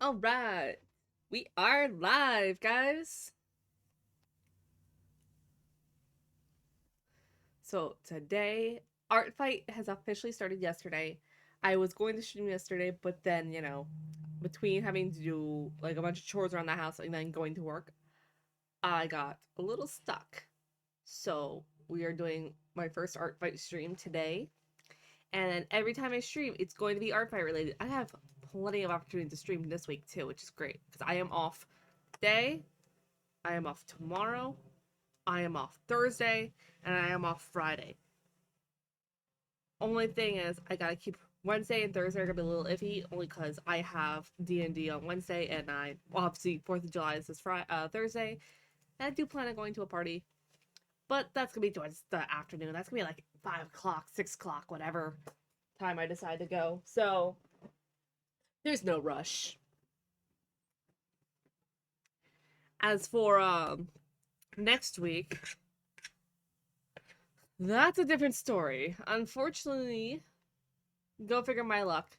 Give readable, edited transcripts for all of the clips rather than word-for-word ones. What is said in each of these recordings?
All right, we are live, guys. So today, Art Fight has officially started yesterday. I was going to stream yesterday, but then between having to do like a bunch of chores around the house and then going to work, I got a little stuck. So we are doing my first Art Fight stream today, and then every time I stream, it's going to be Art Fight related. I have plenty of opportunity to stream this week too, which is great because I am off today. I am off tomorrow. I am off Thursday, and I am off Friday. Only thing is, I gotta keep Wednesday and Thursday are gonna be a little iffy, only because I have D&D on Wednesday, and obviously 4th of July is this Thursday, and I do plan on going to a party, but that's gonna be towards the afternoon. That's gonna be like 5 o'clock, 6 o'clock, whatever time I decide to go. So there's no rush. As for next week, that's a different story. Unfortunately, go figure my luck.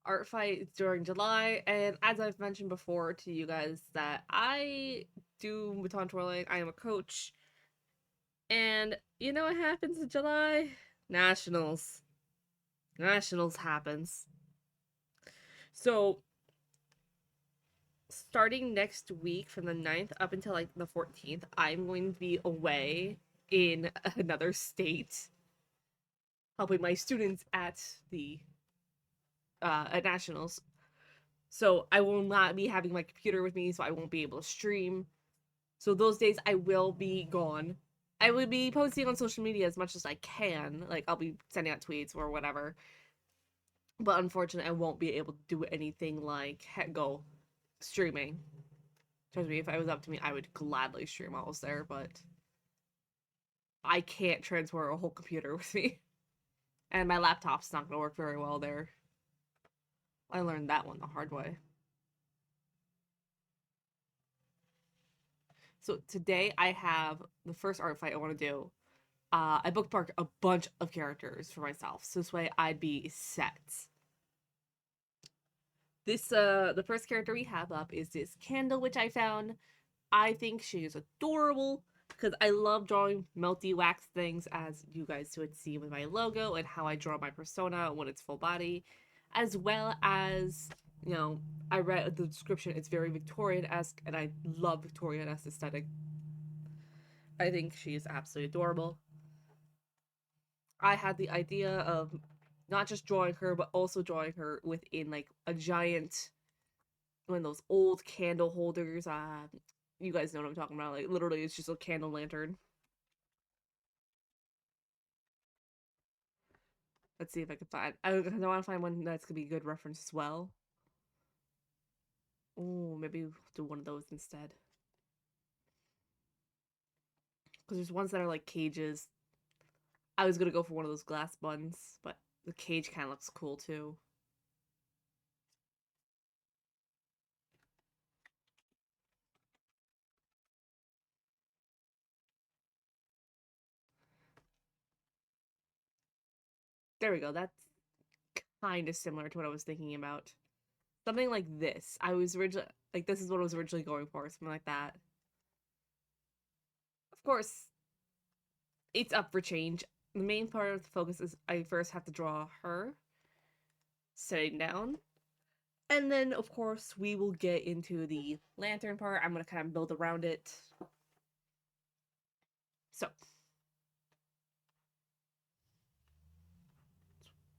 Art fight during July, and as I've mentioned before to you guys, that I do baton twirling. I am a coach, and you know what happens in July? Nationals. Nationals happens. So starting next week from the 9th up until like the 14th, I'm going to be away in another state helping my students at nationals. So I will not be having my computer with me, so I won't be able to stream. So those days I will be gone. I will be posting on social media as much as I can. Like I'll be sending out tweets or whatever. But unfortunately, I won't be able to do anything like go streaming. Trust me, if it was up to me, I would gladly stream while I was there, but I can't transfer a whole computer with me. And my laptop's not gonna work very well there. I learned that one the hard way. So today I have the first art fight I want to do. I bookmarked a bunch of characters for myself, so this way I'd be set. The first character we have up is this Candle, which I found. I think she is adorable because I love drawing melty wax things, as you guys would see with my logo and how I draw my persona when it's full body, as well as I read the description. It's very Victorian-esque, and I love Victorian-esque aesthetic. I think she is absolutely adorable. I had the idea of not just drawing her, but also drawing her within like a giant one of those old candle holders. You guys know what I'm talking about. Like literally, it's just a candle lantern. Let's see if I can find. I want to find one that's gonna be a good reference as well. Oh, maybe we'll do one of those instead. Because there's ones that are like cages. I was gonna go for one of those glass buns, but the cage kind of looks cool too. There we go. That's kind of similar to what I was thinking about. Something like this. I was originally like this is what I was originally going for, something like that. Of course, it's up for change. The main part of the focus is I first have to draw her sitting down. And then of course we will get into the lantern part. I'm gonna kind of build around it. So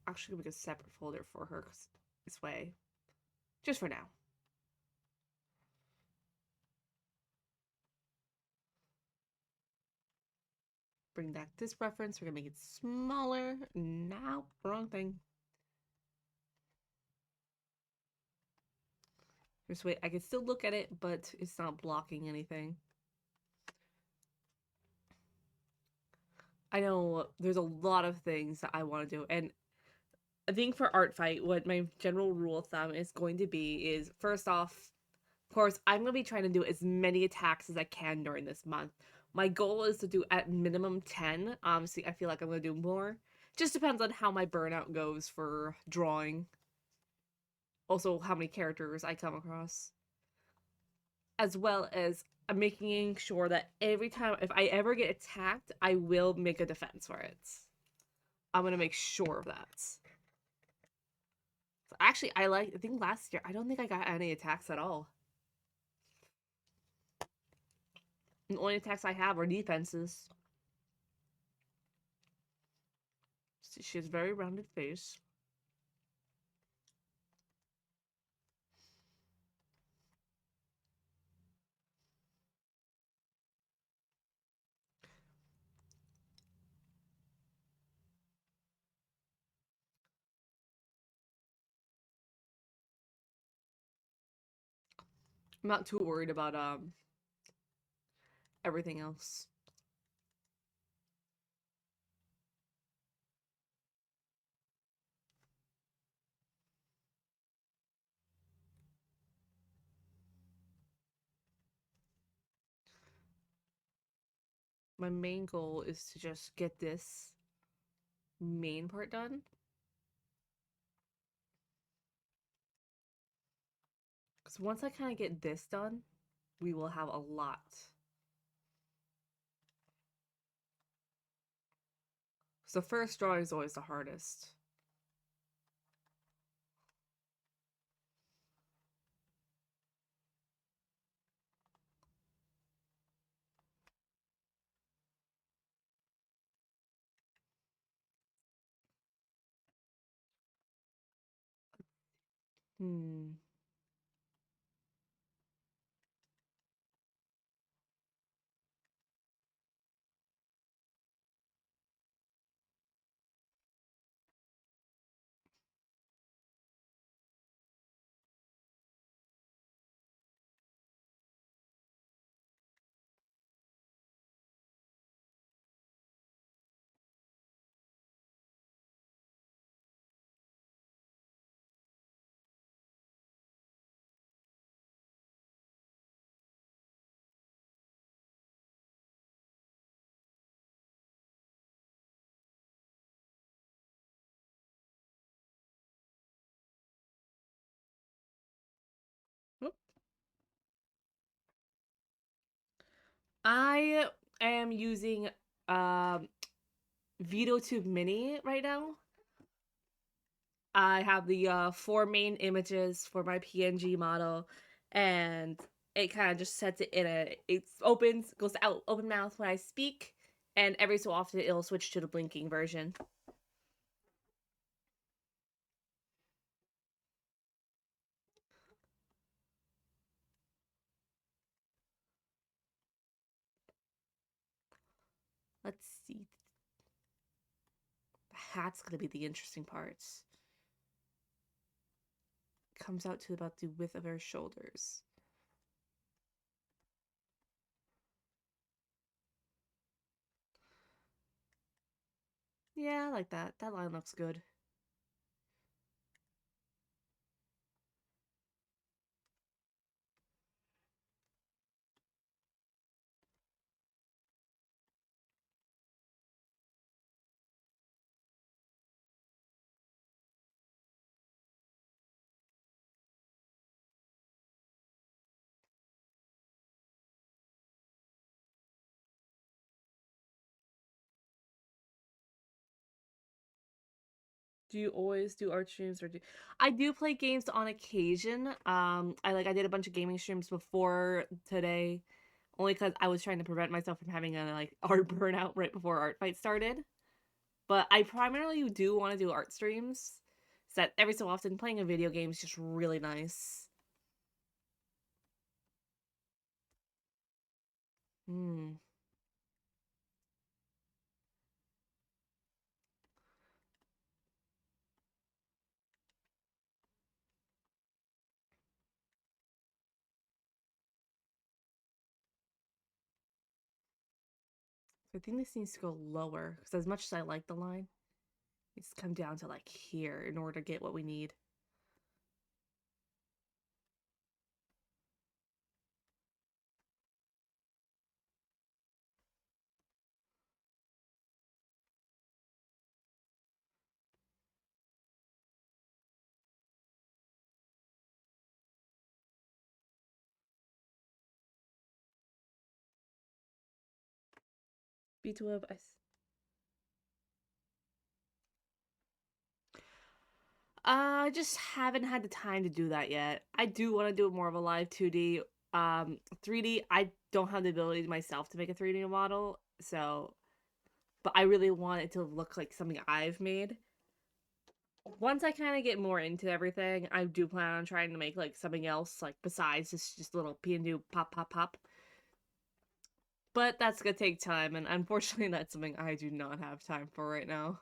actually make a separate folder for her this way. Just for now. Bring back this reference. We're gonna make it smaller. Now, wrong thing. Just wait. I can still look at it, but it's not blocking anything. I know there's a lot of things that I want to do, and I think for art fight, what my general rule of thumb is going to be is first off, of course, I'm gonna be trying to do as many attacks as I can during this month. My goal is to do at minimum 10. Obviously, I feel like I'm gonna do more. Just depends on how my burnout goes for drawing. also how many characters I come across, as well as I'm making sure that every time if I ever get attacked, I will make a defense for it. I'm gonna make sure of that. Actually, I think last year I don't think I got any attacks at all. The only attacks I have are defenses. She has very rounded face. I'm not too worried about everything else. My main goal is to just get this main part done. Because once I kind of get this done, we will have a lot. So first drawing is always the hardest. Hmm. Oop. I am using VideoTube Mini right now. I have the four main images for my PNG model, and it kind of just sets it in it opens, goes out open mouth when I speak, and every so often it'll switch to the blinking version. Let's see. The hat's gonna be the interesting part. Comes out to about the width of her shoulders. Yeah, I like that. That line looks good. Do you always do art streams or do I do play games on occasion. I did a bunch of gaming streams before today, only because I was trying to prevent myself from having a like art burnout right before art fight started. But I primarily do want to do art streams. So that every so often playing a video game is just really nice. Hmm. I think this needs to go lower because as much as I like the line, it's come down to like here in order to get what we need. B12. I just haven't had the time to do that yet. I do want to do more of a live 2D. 3D, I don't have the ability myself to make a 3D model, so but I really want it to look like something I've made. Once I kind of get more into everything, I do plan on trying to make like something else, like besides just little P&D pop pop pop. But that's gonna take time, and unfortunately, that's something I do not have time for right now.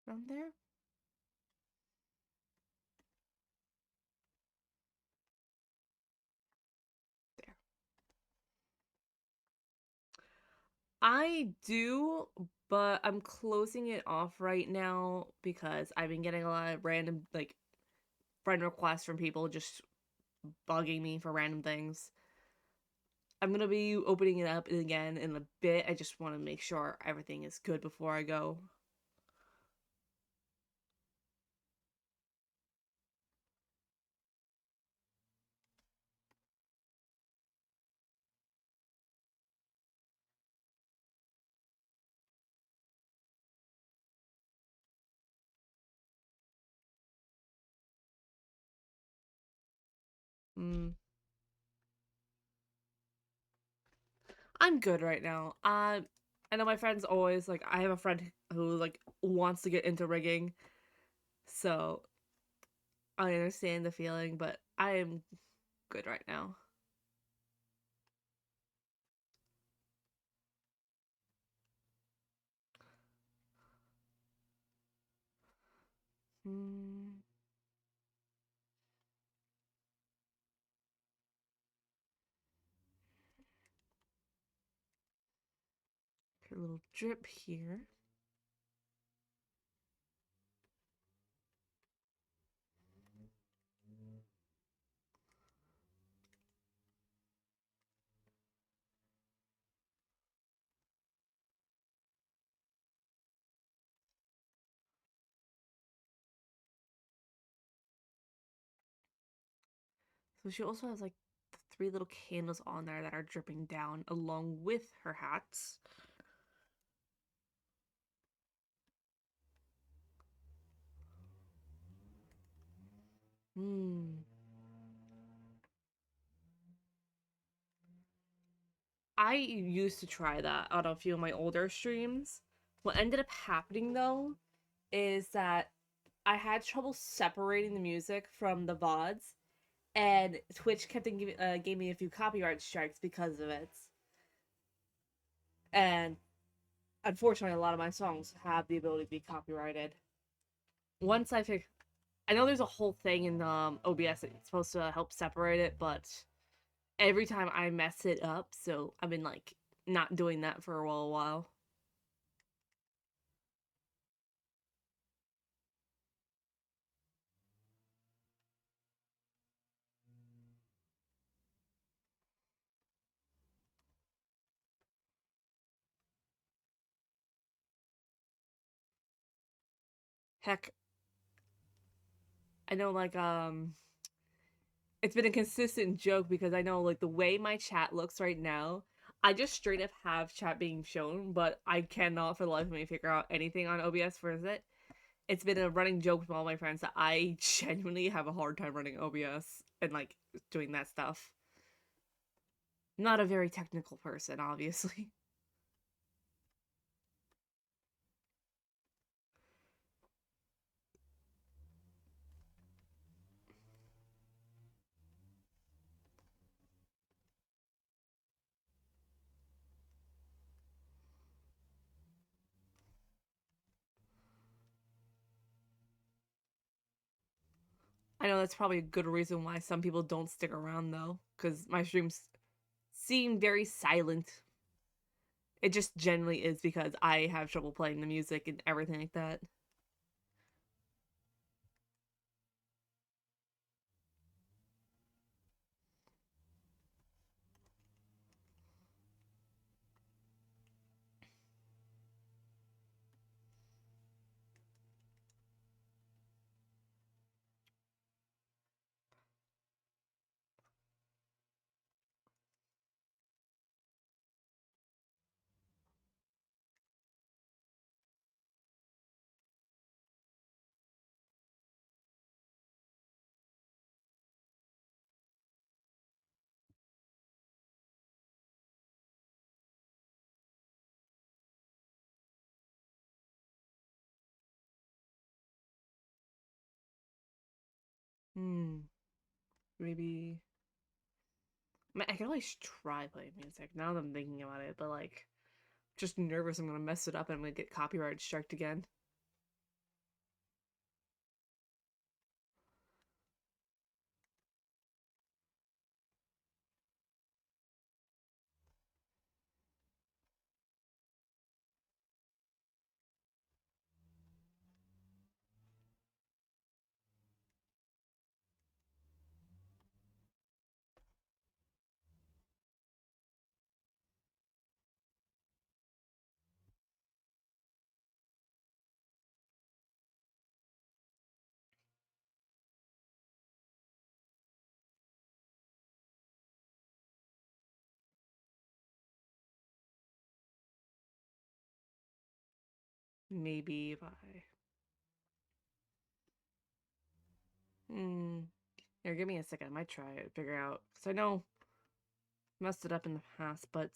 Around there, there. I do, but I'm closing it off right now because I've been getting a lot of random like friend requests from people just bugging me for random things. I'm gonna be opening it up again in a bit. I just want to make sure everything is good before I go. Mm. I'm good right now. I know my friends always like. I have a friend who like wants to get into rigging, so I understand the feeling, but I am good right now. Mm. A little drip here. So she also has like the three little candles on there that are dripping down along with her hats. Hmm. I used to try that on a few of my older streams. What ended up happening though is that I had trouble separating the music from the VODs, and Twitch kept on gave me a few copyright strikes because of it. And unfortunately, a lot of my songs have the ability to be copyrighted. Once I fig- I know there's a whole thing in OBS that's supposed to help separate it, but every time I mess it up, so I've been like not doing that for a while. Heck, I know like it's been a consistent joke because I know like the way my chat looks right now, I just straight up have chat being shown, but I cannot for the life of me figure out anything on OBS for it. It's been a running joke with all my friends that I genuinely have a hard time running OBS and like doing that stuff. Not a very technical person, obviously. I know that's probably a good reason why some people don't stick around though, because my streams seem very silent. It just generally is because I have trouble playing the music and everything like that. Hmm. Maybe. I mean, I can always try playing music now that I'm thinking about it, but like, just nervous I'm gonna mess it up and I'm gonna get copyright striked again. Maybe if I. Hmm. Here, give me a second. I might try it, figure out. Because I know I messed it up in the past, but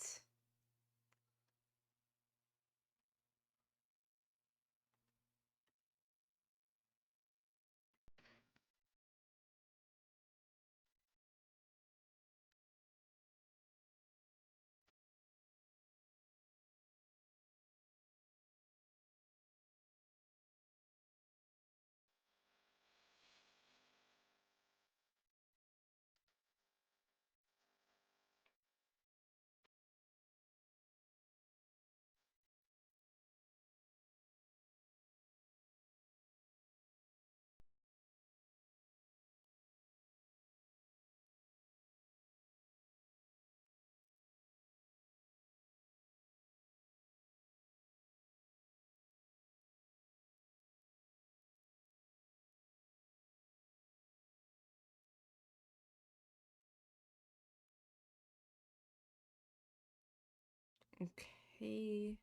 okay.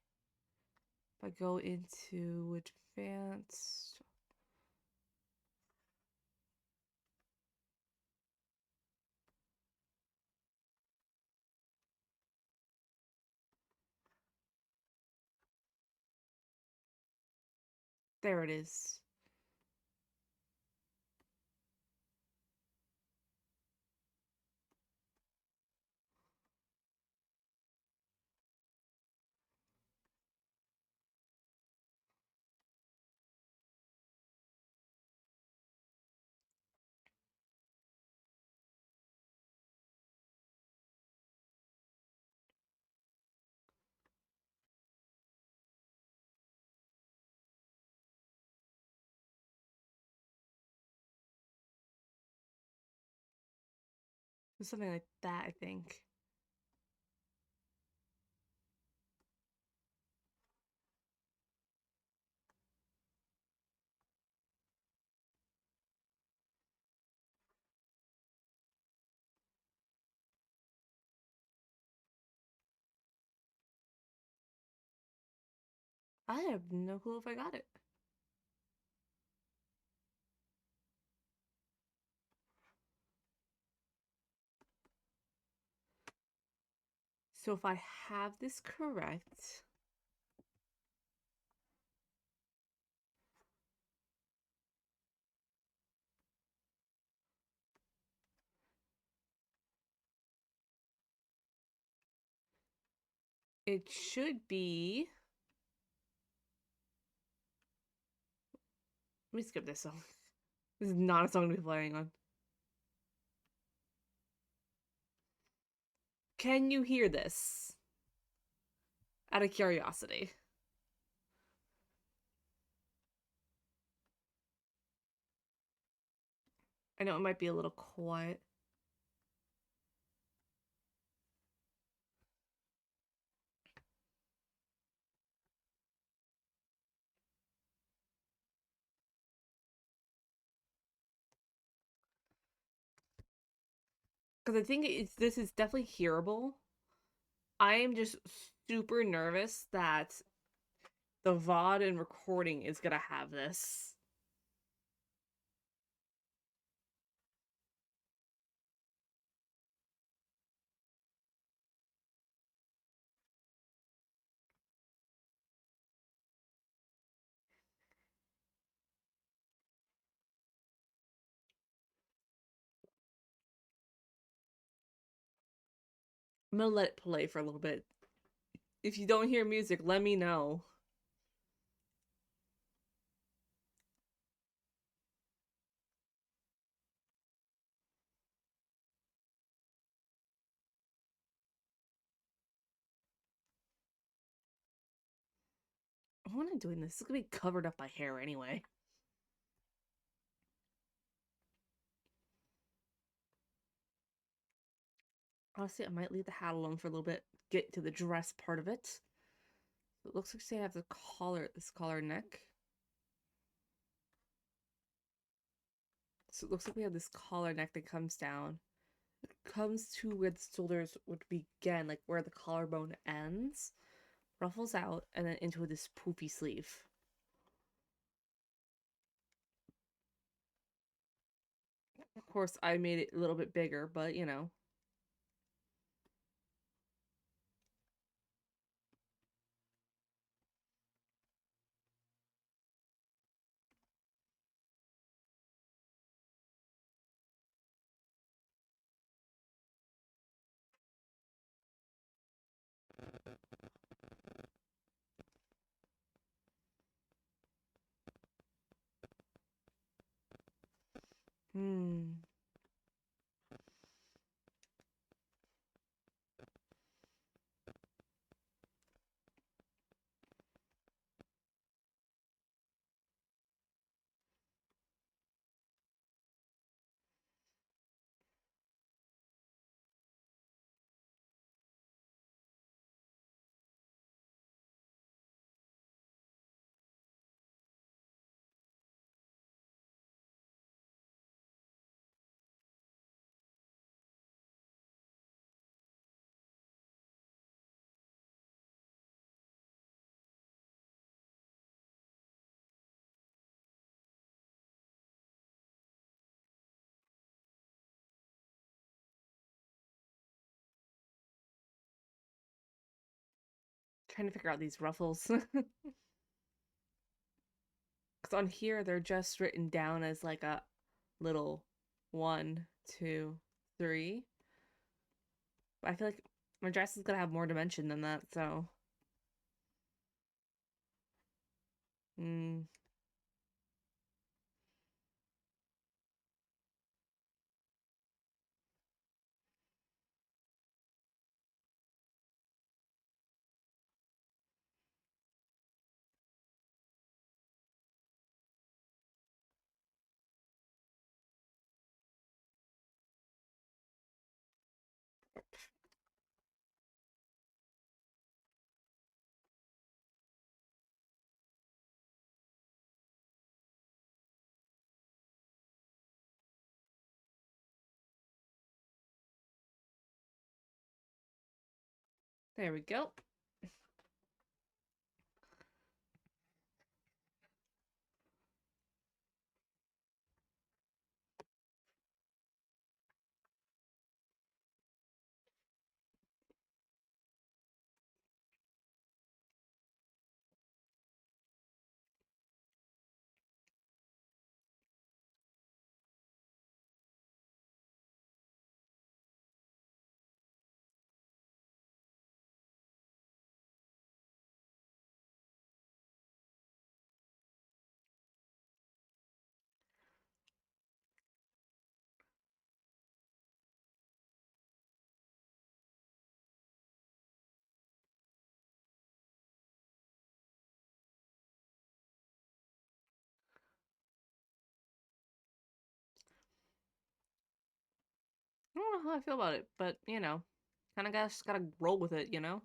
If I go into advanced. There it is. Something like that, I think. I have no clue if I got it. So if I have this correct, it should be. Let me skip this song. This is not a song to be playing on. Can you hear this? Out of curiosity. I know it might be a little quiet. Because I think this is definitely hearable. I am just super nervous that the VOD and recording is gonna have this. I'm gonna let it play for a little bit. If you don't hear music, let me know. Why am I doing this? It's gonna be covered up by hair anyway. Honestly, I might leave the hat alone for a little bit. Get to the dress part of it. It looks like they have the collar, this collar neck. So it looks like we have this collar neck that comes down. It comes to where the shoulders would begin, like where the collarbone ends. Ruffles out, and then into this poofy sleeve. Of course, I made it a little bit bigger, but you know. Hmm. Trying to figure out these ruffles. Because on here, they're just written down as like a little 1, 2, 3. But I feel like my dress is gonna have more dimension than that, so. Hmm. There we go. I don't know how I feel about it, but you know, kind of gotta roll with it, you know?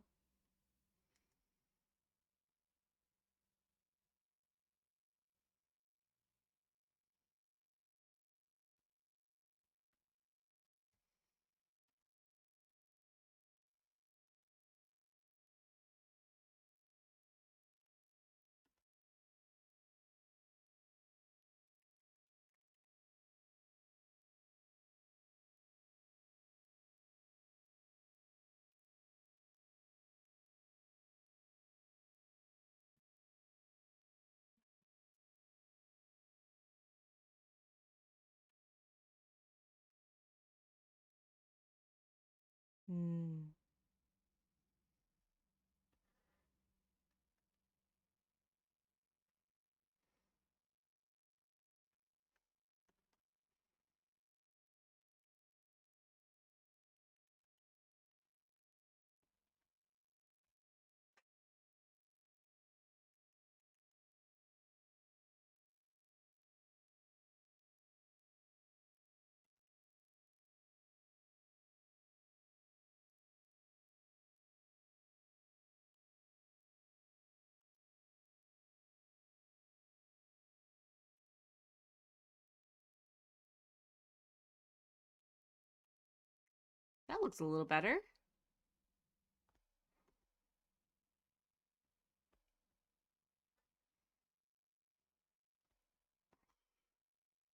That looks a little better.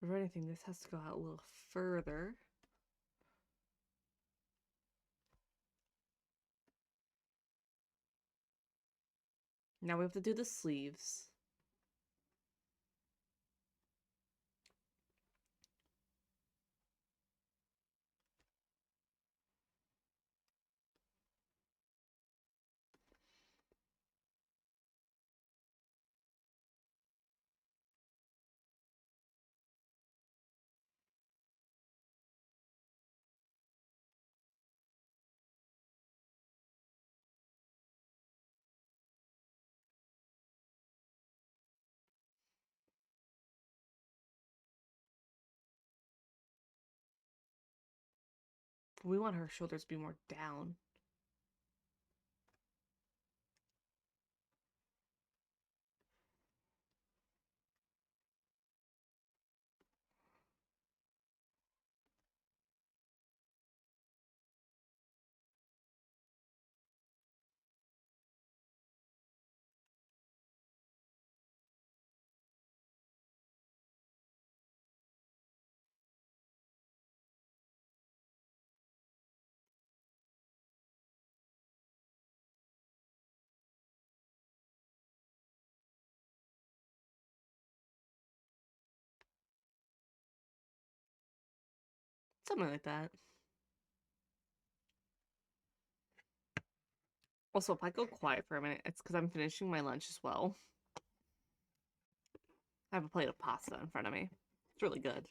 If anything, this has to go out a little further. Now we have to do the sleeves. We want her shoulders to be more down. Something like that. Also, if I go quiet for a minute, it's because I'm finishing my lunch as well. I have a plate of pasta in front of me. It's really good.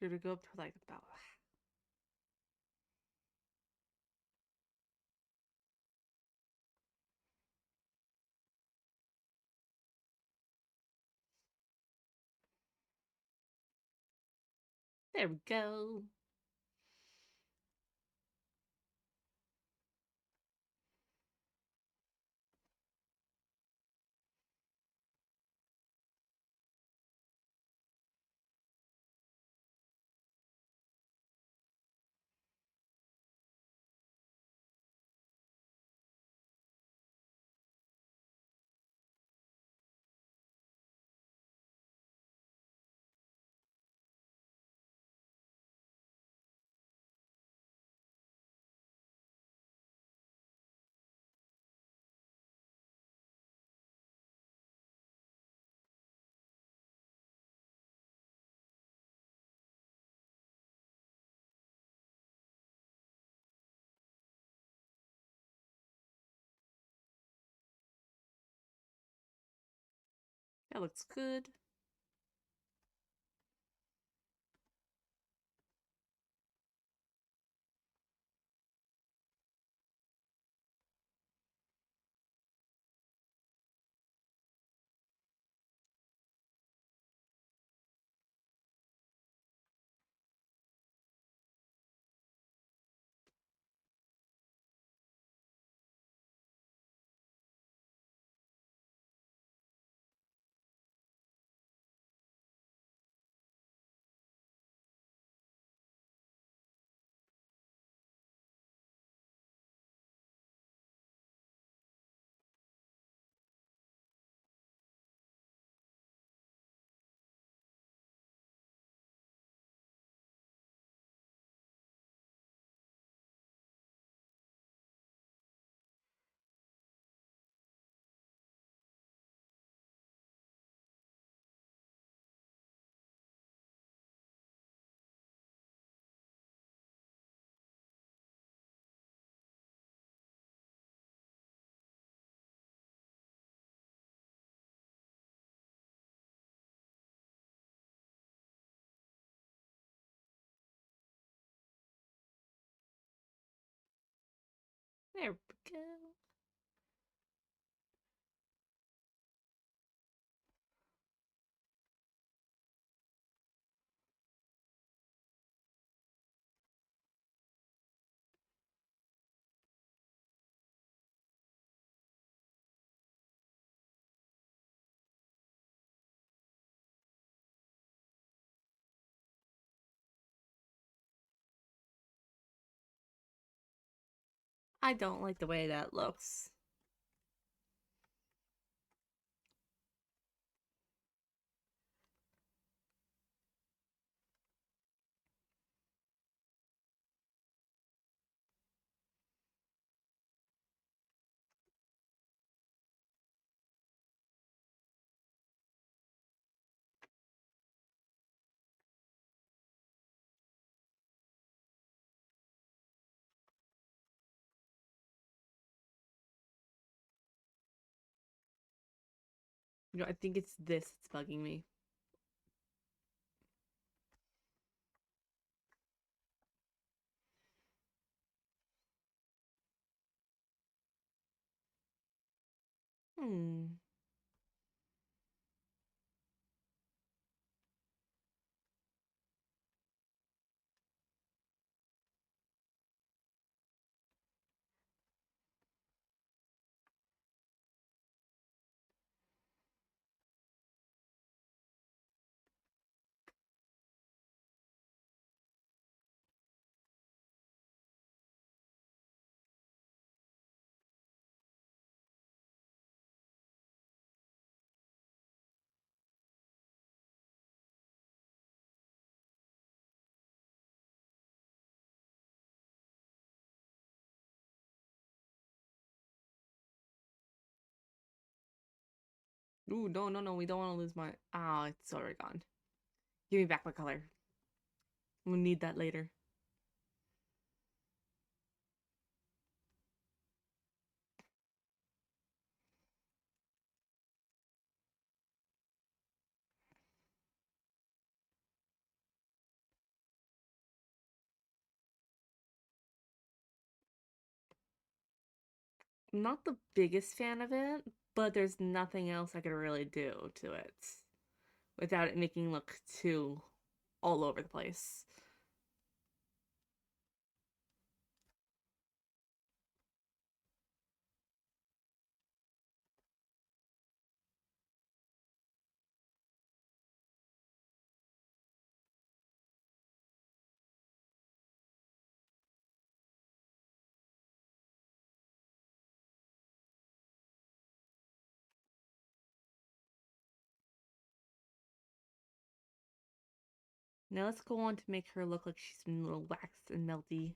You're to go up to like about. There we go. That looks good. There we go. I don't like the way that looks. You know, I think it's this that's bugging me. Hmm. Ooh, no, no, no. We don't want to lose my. Ah, it's already gone. Give me back my color. We'll need that later. I'm not the biggest fan of it, but there's nothing else I could really do to it without it making look too all over the place. Now let's go on to make her look like she's been a little waxed and melty.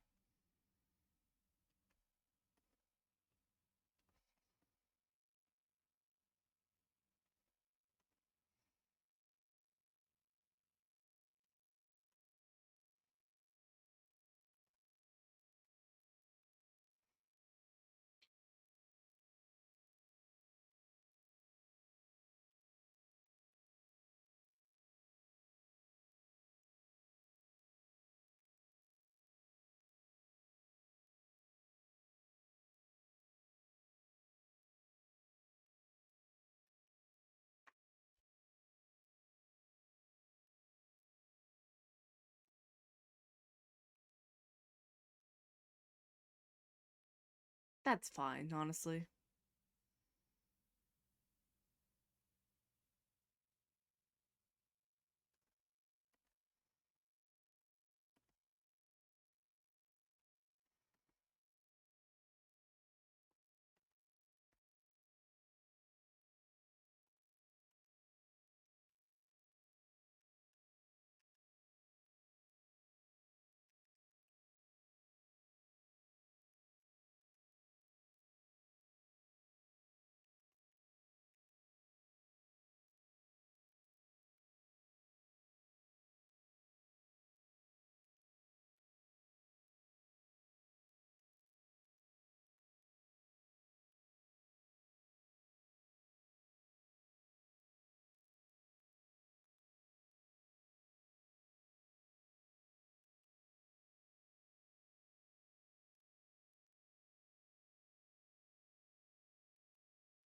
That's fine, honestly.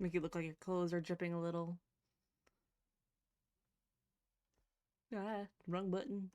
Make it look like your clothes are dripping a little. Ah, wrong button.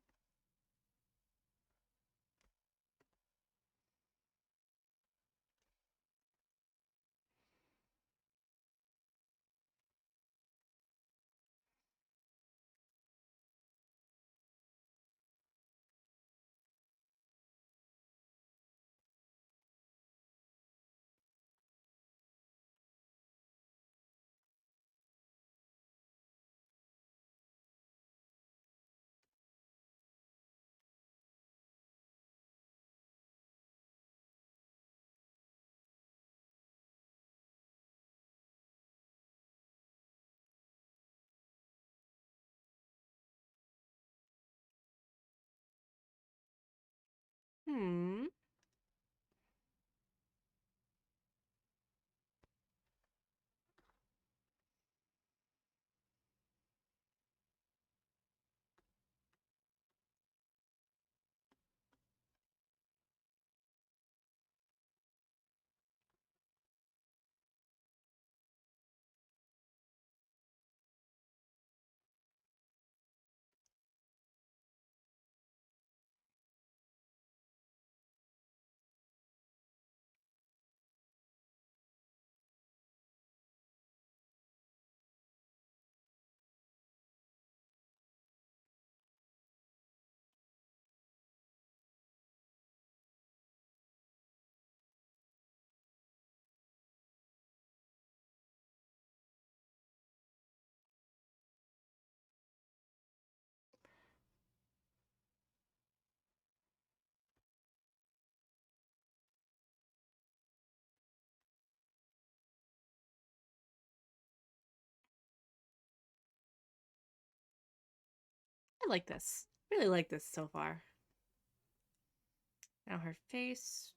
Hmm. I like this. Really like this so far. Now her face.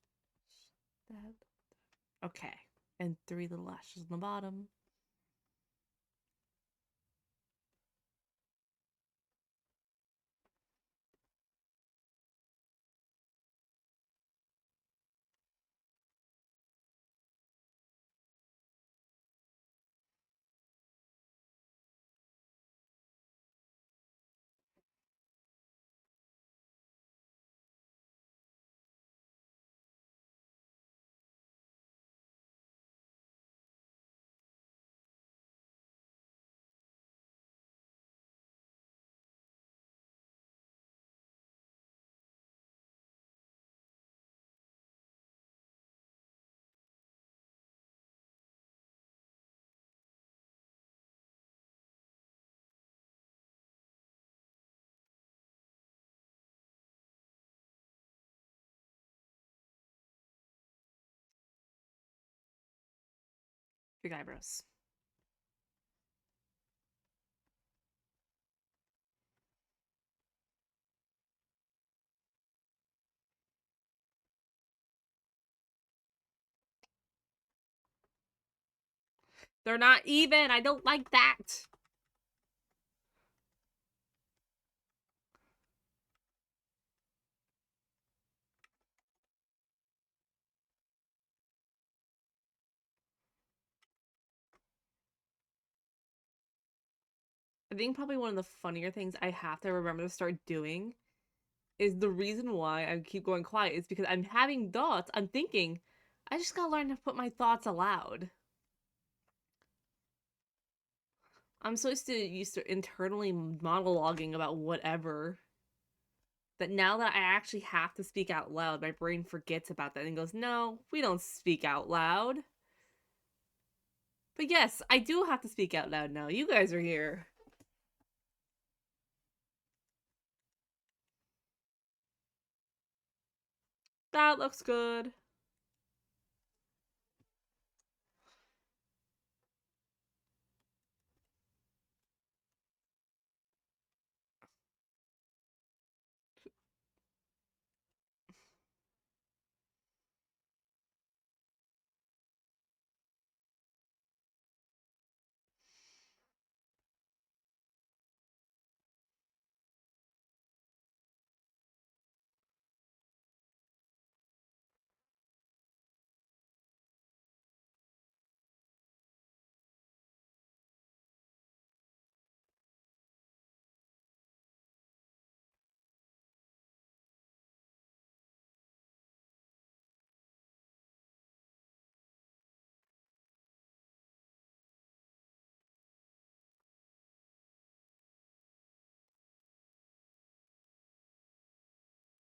That. Okay. And 3 little lashes on the bottom. Big eyebrows. They're not even. I don't like that. I think probably one of the funnier things I have to remember to start doing is the reason why I keep going quiet is because I'm having thoughts. I'm thinking, I just gotta learn to put my thoughts aloud. I'm so used to internally monologuing about whatever that now that I actually have to speak out loud, my brain forgets about that and goes, no, we don't speak out loud. But yes, I do have to speak out loud now. You guys are here. That looks good.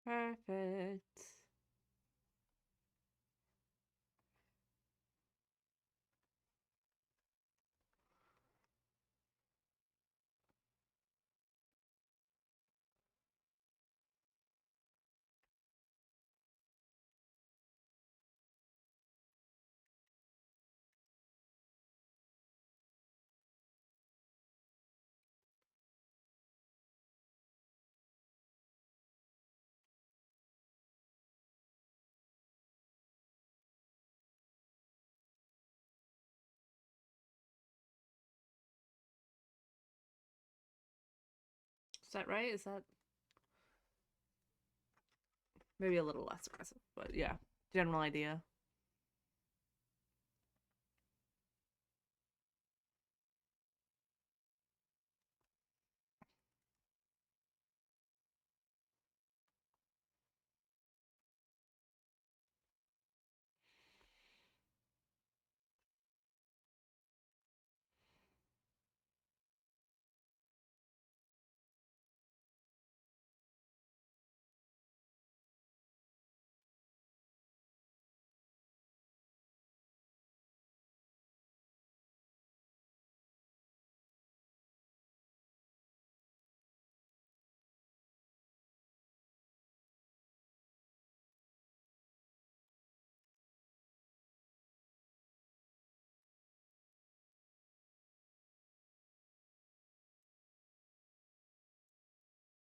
Perfect. Is that right? Is that maybe a little less aggressive? But yeah, general idea.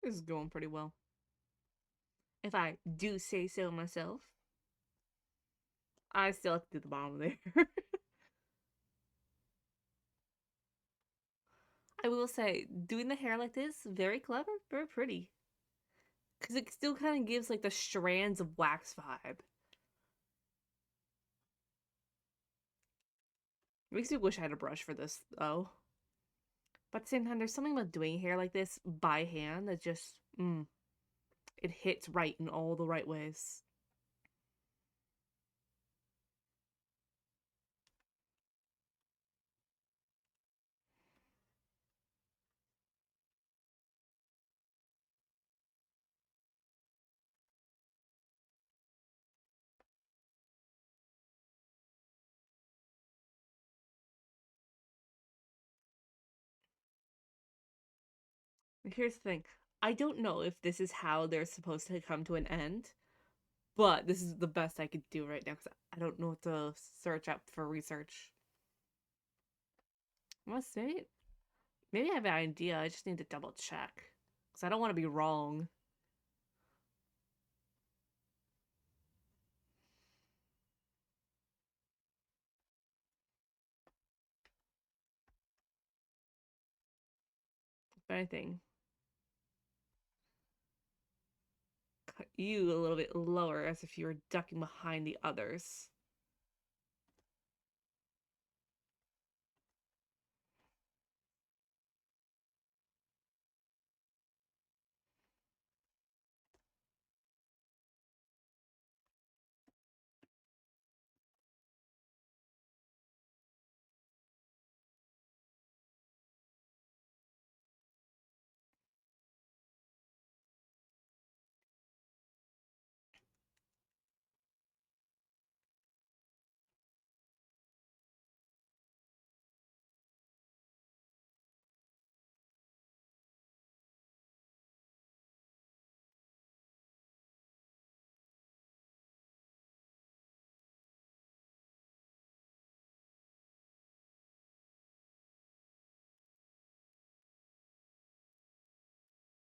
This is going pretty well. If I do say so myself. I still have to do the bottom there. I will say, doing the hair like this, very clever, very pretty. Because it still kind of gives like the strands of wax vibe. Makes me wish I had a brush for this, though. But at the same time, there's something about doing hair like this by hand that just, it hits right in all the right ways. Here's the thing. I don't know if this is how they're supposed to come to an end, but this is the best I could do right now because I don't know what to search up for research. Must maybe I have an idea. I just need to double check because I don't want to be wrong. If anything, cut you a little bit lower as if you were ducking behind the others.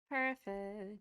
Perfect.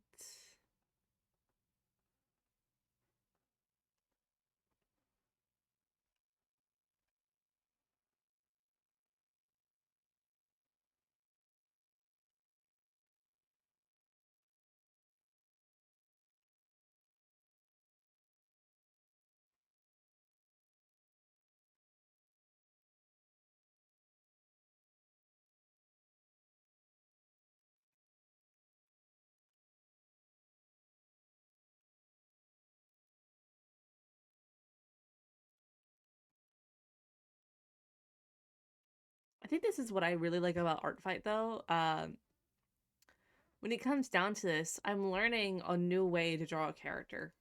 I think this is what I really like about Art Fight though. when it comes down to this, I'm learning a new way to draw a character.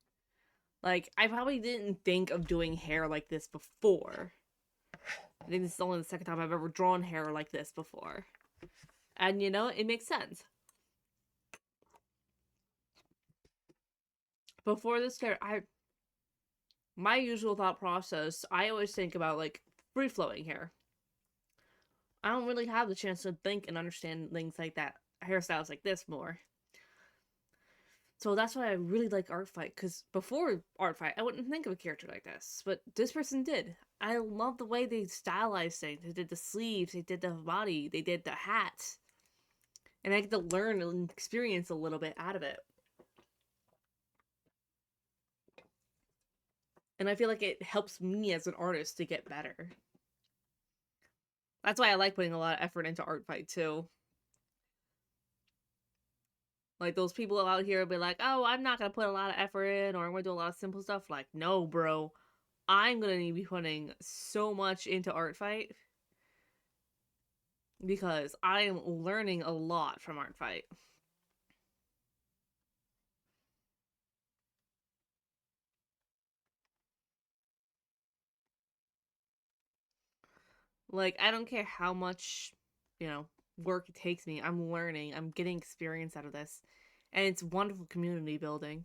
Like, I probably didn't think of doing hair like this before. I think this is only the second time I've ever drawn hair like this before. And you know, it makes sense. Before this character, my usual thought process, I always think about like free flowing hair. I don't really have the chance to think and understand things like that, hairstyles like this more. So that's why I really like Art Fight, because before Art Fight, I wouldn't think of a character like this, but this person did. I love the way they stylized things. They did the sleeves, they did the body, they did the hat, and I get to learn and experience a little bit out of it. And I feel like it helps me as an artist to get better. That's why I like putting a lot of effort into Art Fight too. Like those people out here be like, oh, I'm not gonna put a lot of effort in, or I'm gonna do a lot of simple stuff. Like, no, bro, I'm gonna need to be putting so much into Art Fight because I am learning a lot from Art Fight. Like, I don't care how much, you know, work it takes me. I'm learning. I'm getting experience out of this, and it's wonderful community building.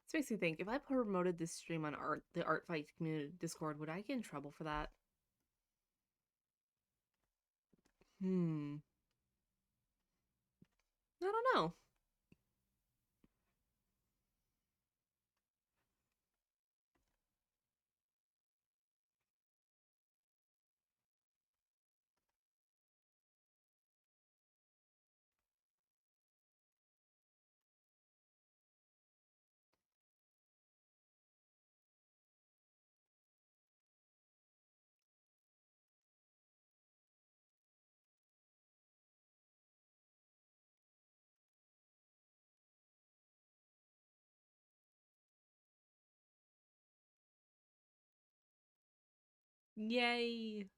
This makes me think, if I promoted this stream on the Art Fight community Discord, would I get in trouble for that? Hmm. I don't know. Yay.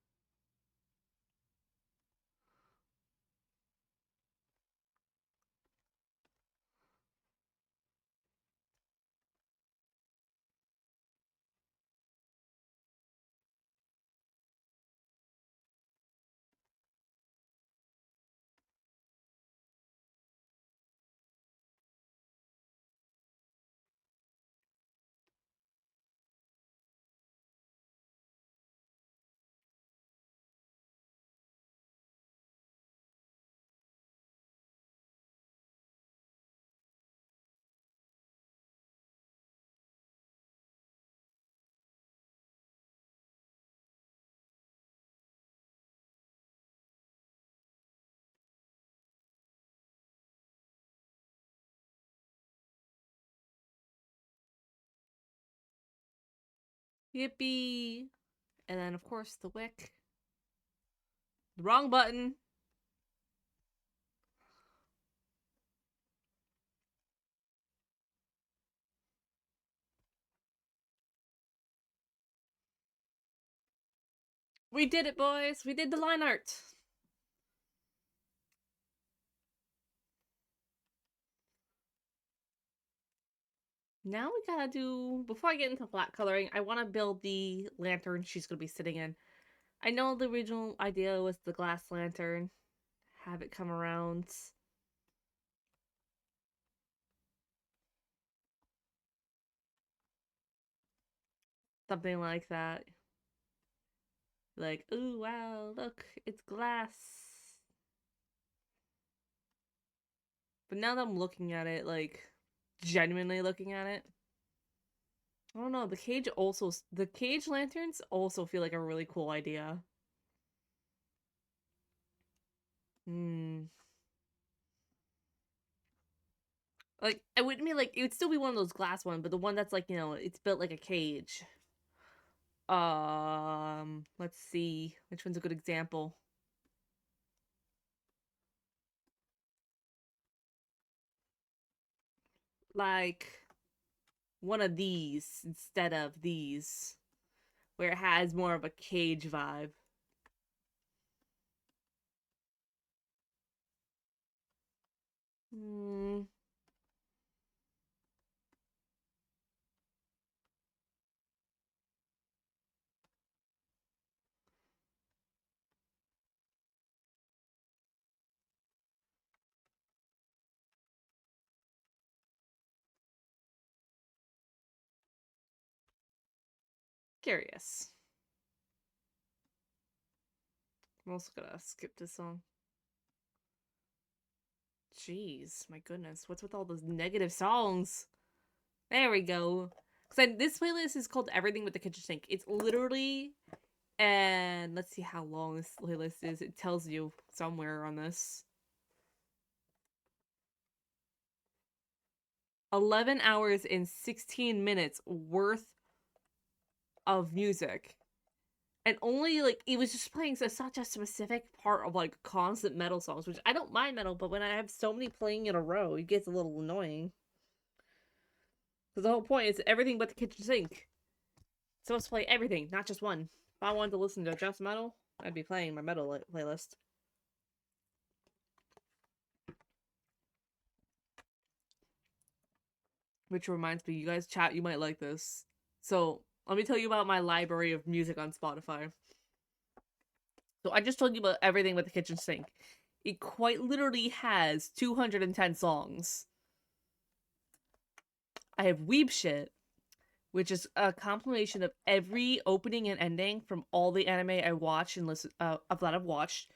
Yippee. And then, of course, the wick. The wrong button. We did it, boys. We did the line art. Now we gotta do, before I get into flat coloring, I want to build the lantern she's gonna be sitting in. I know the original idea was the glass lantern. Have it come around. Something like that. Like, ooh, wow, look, it's glass. But now that I'm looking at it, like, genuinely looking at it, I don't know, the cage lanterns also feel like a really cool idea. Hmm. Like, I wouldn't mean like, it would still be one of those glass ones, but the one that's like, you know, it's built like a cage. Let's see. Which one's a good example? like one of these instead of these, where it has more of a cage vibe. Hmm. Curious. I'm also gonna skip this song. Jeez, my goodness. What's with all those negative songs? There we go. Because this playlist is called Everything with the Kitchen Sink. It's literally, and let's see how long this playlist is. It tells you somewhere on this. 11 hours and 16 minutes worth of music. And only, like, it was just playing such a specific part of, like, constant metal songs, which I don't mind metal, but when I have so many playing in a row, it gets a little annoying. Because the whole point is everything but the kitchen sink. It's supposed to play everything, not just one. If I wanted to listen to just metal, I'd be playing my metal playlist. Which reminds me, you guys chat, you might like this. So, let me tell you about my library of music on Spotify. So, I just told you about everything with the kitchen sink. It quite literally has 210 songs. I have Weeb Shit, which is a compilation of every opening and ending from all the anime I watch and listen that I've watched,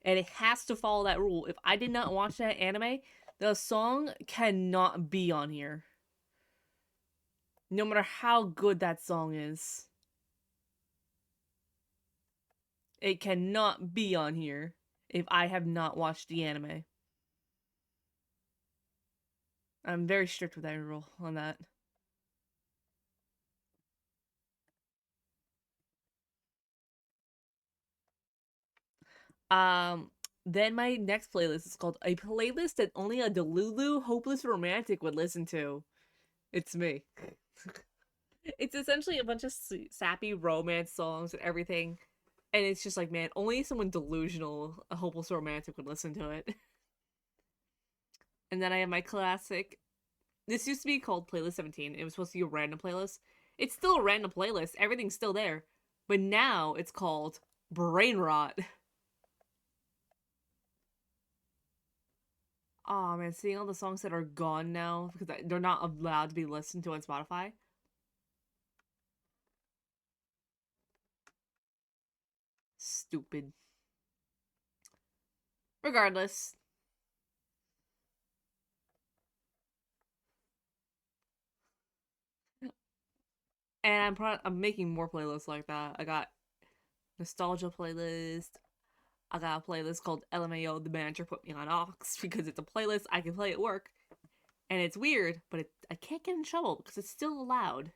and it has to follow that rule. If I did not watch that anime, the song cannot be on here, no matter how good that song is. It cannot be on here if I have not watched the anime. I'm very strict with that rule on that. Um, then my next playlist is called a playlist that only a Delulu hopeless romantic would listen to. It's me. It's essentially a bunch of sappy romance songs and everything. And it's just like, man, only someone delusional, a hopeless romantic would listen to it. And then I have my classic. This used to be called Playlist 17. It was supposed to be a random playlist. It's still a random playlist. Everything's still there. But now it's called Brain Rot. Oh man, seeing all the songs that are gone now because they're not allowed to be listened to on Spotify. Stupid. Regardless. And I'm making more playlists like that. I got nostalgia playlist. I got a playlist called LMAO The Manager Put Me on Aux because it's a playlist I can play at work. And it's weird, but I can't get in trouble because it's still allowed.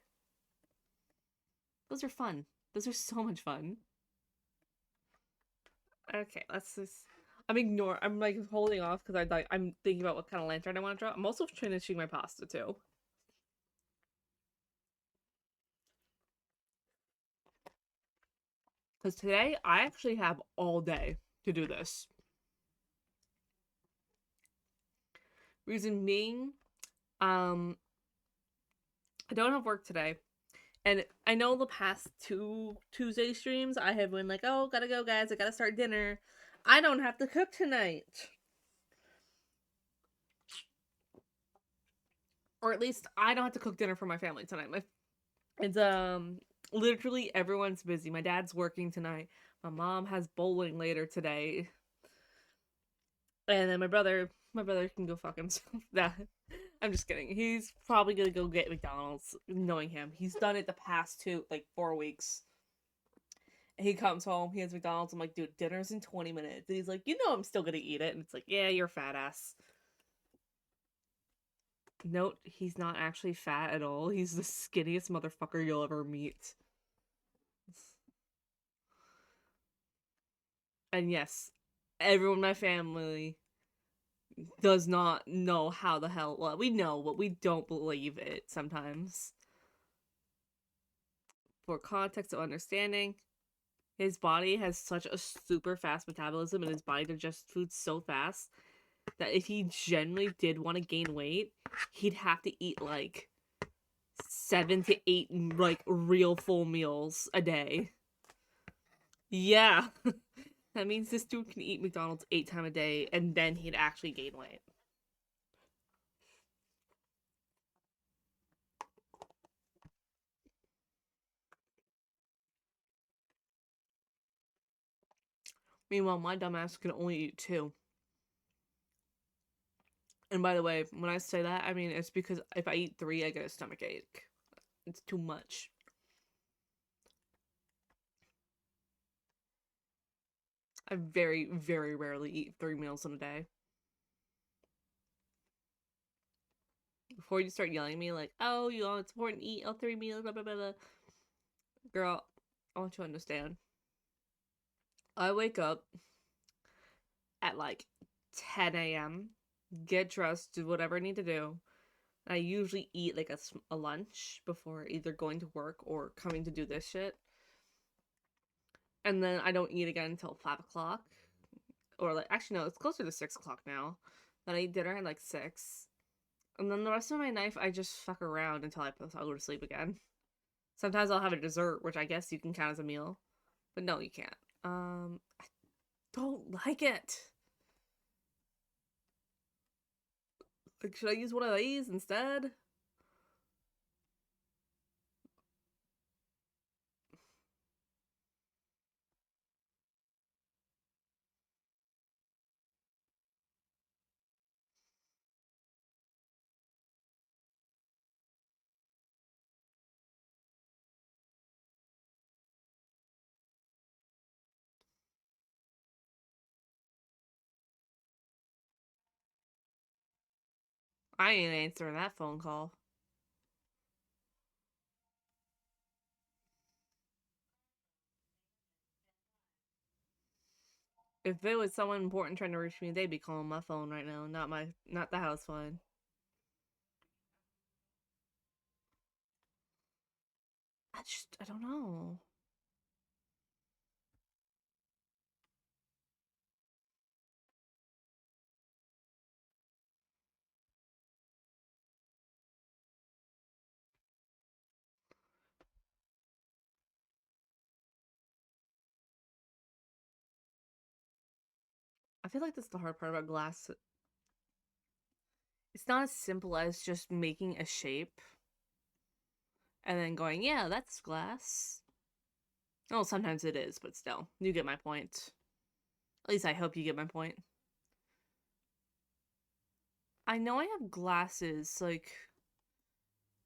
Those are fun. Those are so much fun. Okay, let's just. I'm like holding off because I'm thinking about what kind of lantern I want to draw. I'm also finishing my pasta too. Because today I actually have all day to do this. Reason being, um, I don't have work today. And I know the past two Tuesday streams I have been like, oh, gotta go, guys. I gotta start dinner. I don't have to cook tonight. Or at least I don't have to cook dinner for my family tonight. It's literally everyone's busy. My dad's working tonight. My mom has bowling later today. And then my brother can go fuck himself. Nah, I'm just kidding. He's probably gonna go get McDonald's, knowing him. He's done it the past 4 weeks. He comes home, he has McDonald's. I'm like, dude, dinner's in 20 minutes. And he's like, you know I'm still gonna eat it. And it's like, yeah, you're fat ass. Note, he's not actually fat at all. He's the skinniest motherfucker you'll ever meet. And yes, everyone in my family does not know how the hell. Well, we know, but we don't believe it sometimes. For context of understanding, his body has such a super fast metabolism and his body digests food so fast that if he genuinely did want to gain weight, he'd have to eat like 7 to 8 like real full meals a day. Yeah. That means this dude can eat McDonald's 8 times a day and then he'd actually gain weight. Meanwhile, my dumbass can only eat 2. And by the way, when I say that, I mean it's because if I eat 3, I get a stomach ache. It's too much. I very, very rarely eat 3 meals in a day. Before you start yelling at me like, oh, you know, it's important to eat all 3 meals, blah, blah, blah, blah. Girl, I want you to understand. I wake up at like 10 a.m., get dressed, do whatever I need to do. I usually eat like a lunch before either going to work or coming to do this shit. And then I don't eat again until 5 o'clock. Or like, actually, no, it's closer to 6 o'clock now. Then I eat dinner at like 6. And then the rest of my night, I just fuck around until I'll go to sleep again. Sometimes I'll have a dessert, which I guess you can count as a meal. But no, you can't. I don't like it. Like, should I use one of these instead? I ain't answering that phone call. If it was someone important trying to reach me, they'd be calling my phone right now, not the house phone. I don't know. I feel like that's the hard part about glass. It's not as simple as just making a shape and then going, yeah, that's glass. Oh, sometimes it is, but still, you get my point. At least I hope you get my point. I know I have glasses, like,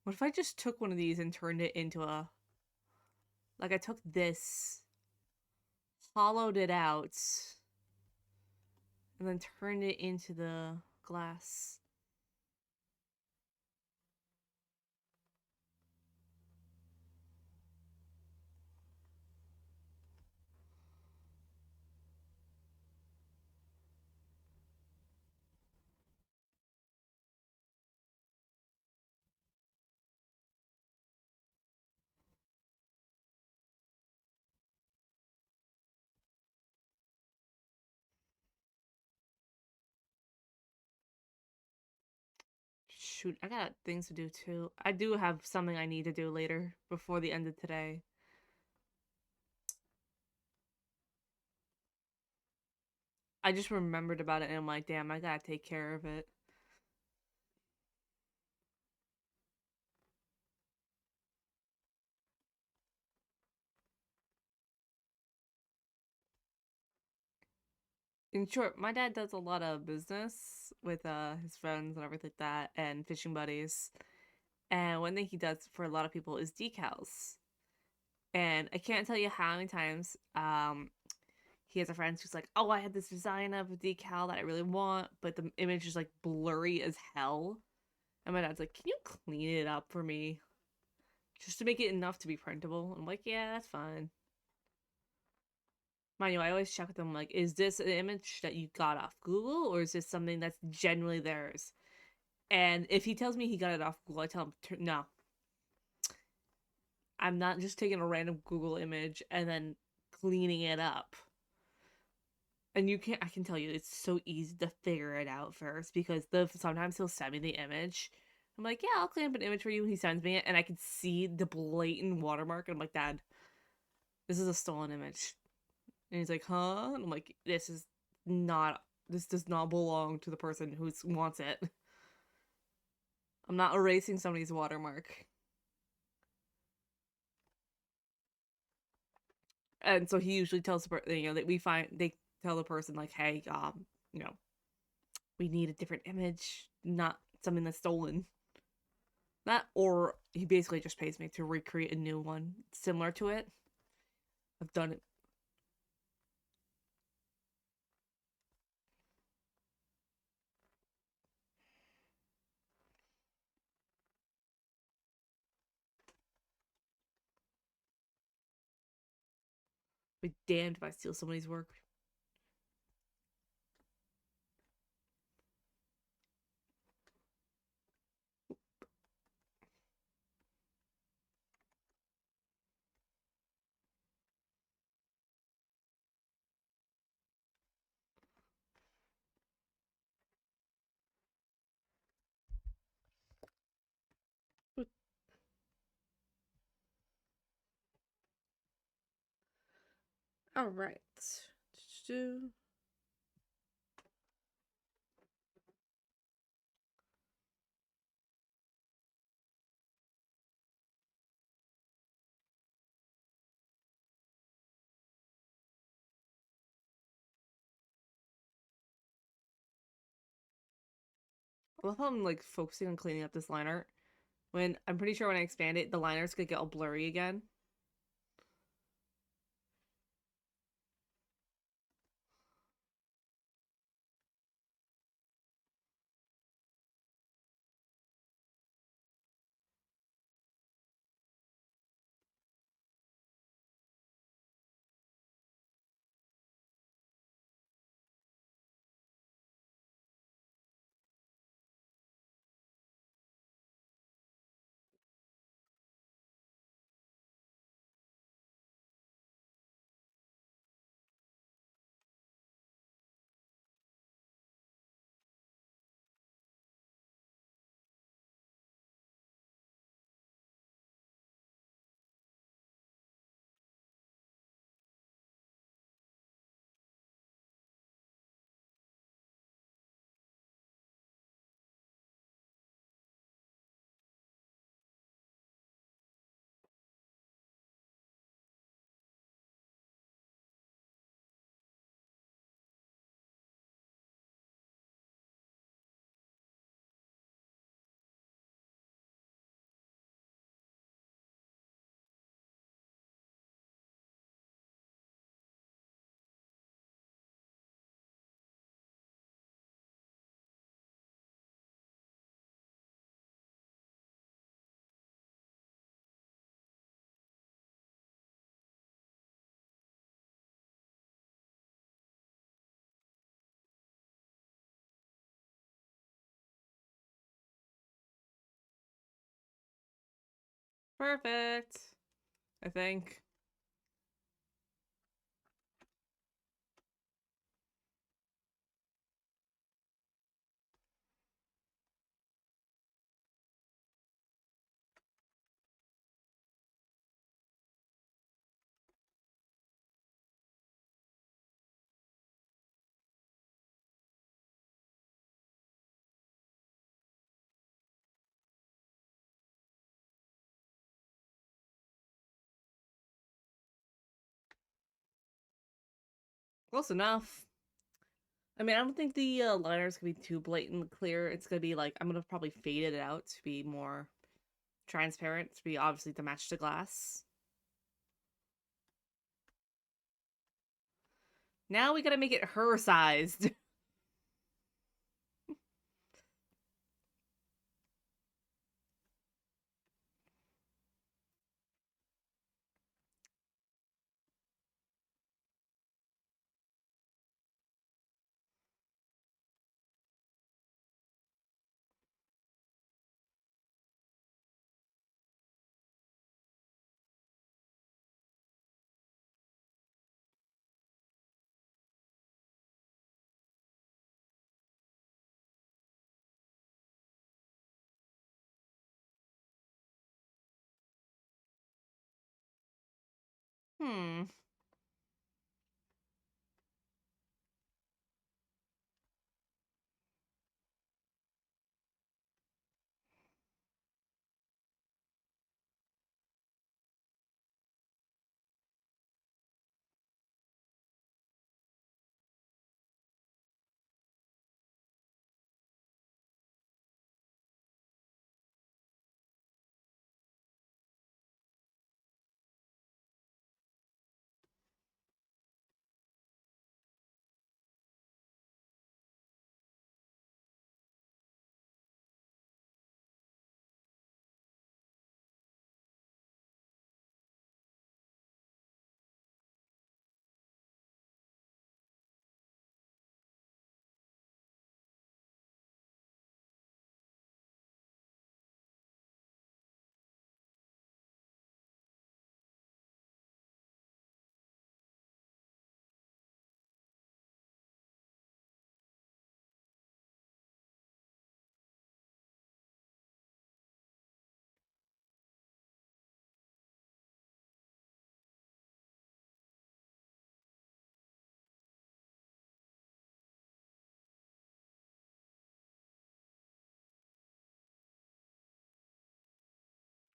what if I just took one of these and turned it into a, like I took this, hollowed it out, and then turned it into the glass. Shoot, I got things to do too. I do have something I need to do later before the end of today. I just remembered about it and I'm like, damn, I gotta take care of it. In short, my dad does a lot of business with his friends and everything like that and fishing buddies. And one thing he does for a lot of people is decals. And I can't tell you how many times he has a friend who's like, oh, I had this design of a decal that I really want, but the image is like blurry as hell. And my dad's like, can you clean it up for me? Just to make it enough to be printable. I'm like, yeah, that's fine. Mind you, I always check with them, like, is this an image that you got off Google, or is this something that's genuinely theirs? And if he tells me he got it off Google, I tell him, no. I'm not just taking a random Google image and then cleaning it up. And I can tell you, it's so easy to figure it out first, because sometimes he'll send me the image. I'm like, yeah, I'll clean up an image for you. He sends me it, and I can see the blatant watermark. And I'm like, Dad, this is a stolen image. And he's like, huh? And I'm like, this does not belong to the person who wants it. I'm not erasing somebody's watermark. And so he usually tells the person, that they tell the person, like, hey, we need a different image, not something that's stolen. That, or he basically just pays me to recreate a new one similar to it. I've done it. Be damned if I steal somebody's work. All right. I love how I'm like focusing on cleaning up this line art, when I'm pretty sure when I expand it, the line art's gonna get all blurry again. Perfect. I think. Close enough. I mean, I don't think the liner's gonna be too blatant clear. It's gonna be like, I'm gonna probably fade it out to be more transparent, to be obviously to match the glass. Now we gotta make it her sized. Hmm.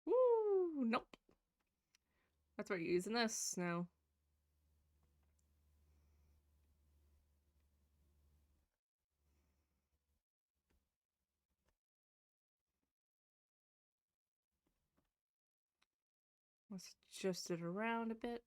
Woo! Nope. That's why you're using this now. Let's adjust it around a bit.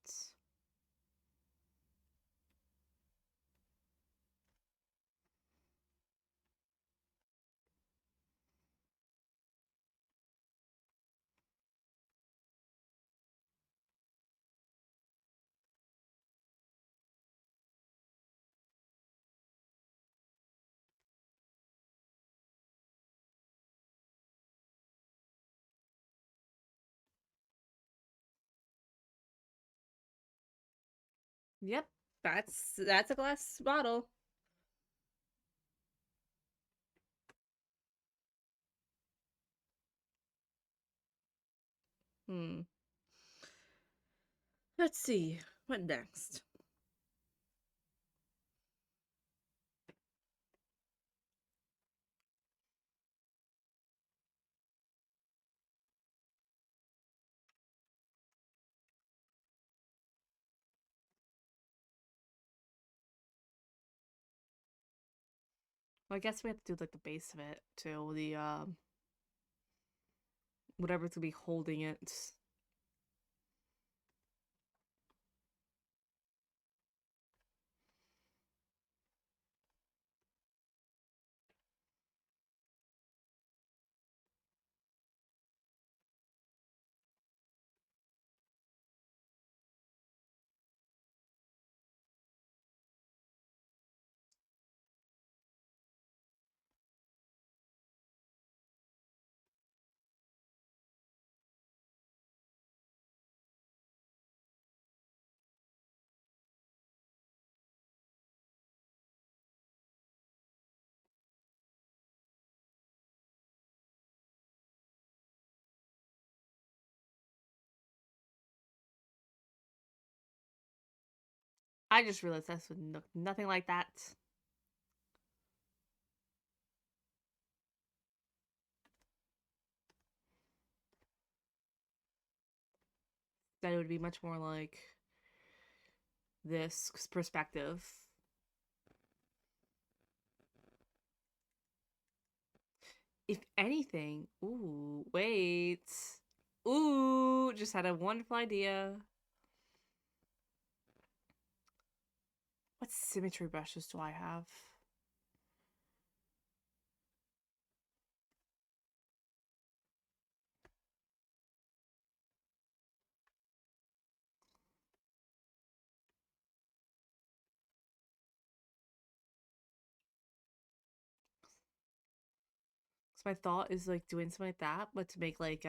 Yep, that's a glass bottle. Hmm. Let's see. What next? Well, I guess we have to do like the base of it too. The whatever's gonna be holding it. I just realized this would look nothing like that. That it would be much more like this perspective. If anything, ooh, wait. Ooh, just had a wonderful idea. What symmetry brushes do I have? So my thought is like doing something like that, but to make like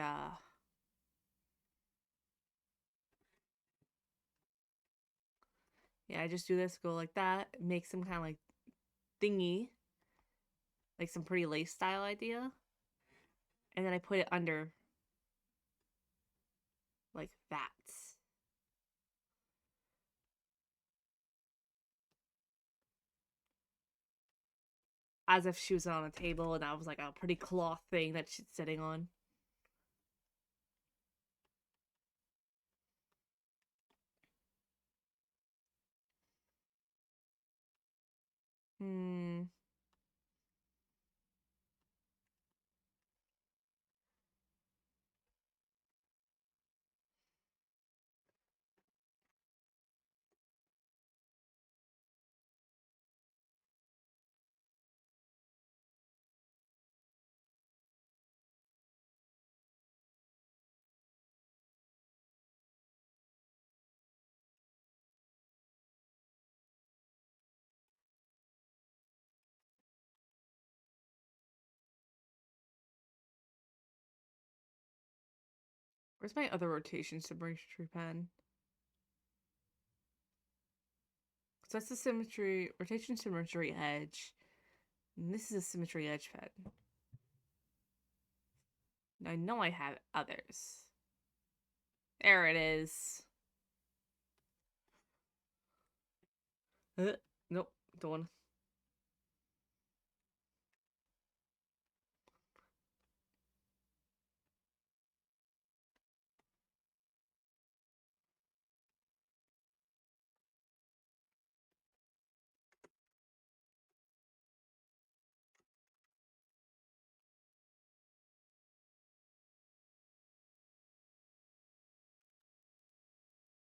yeah, I just do this, go like that, make some kind of like thingy, like some pretty lace style idea, and then I put it under like that. as if she was on a table and that was like a pretty cloth thing that she's sitting on. Hmm. Where's my other rotation symmetry pen? So that's the symmetry, rotation symmetry edge. And this is a symmetry edge pen. I know I have others. There it is. Nope, don't want.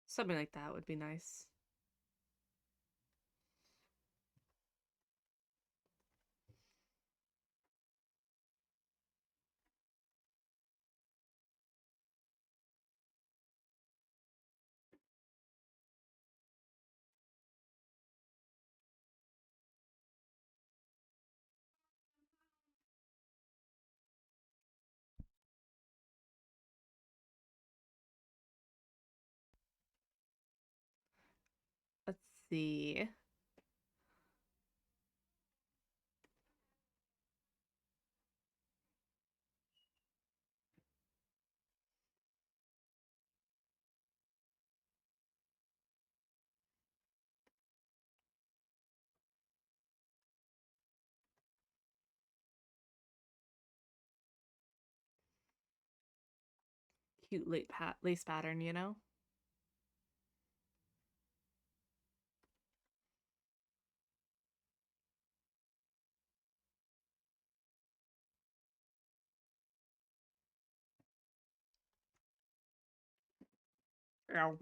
Something like that would be nice. Let's see. Cute lace pattern, you know? Ow.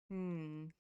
Hmm.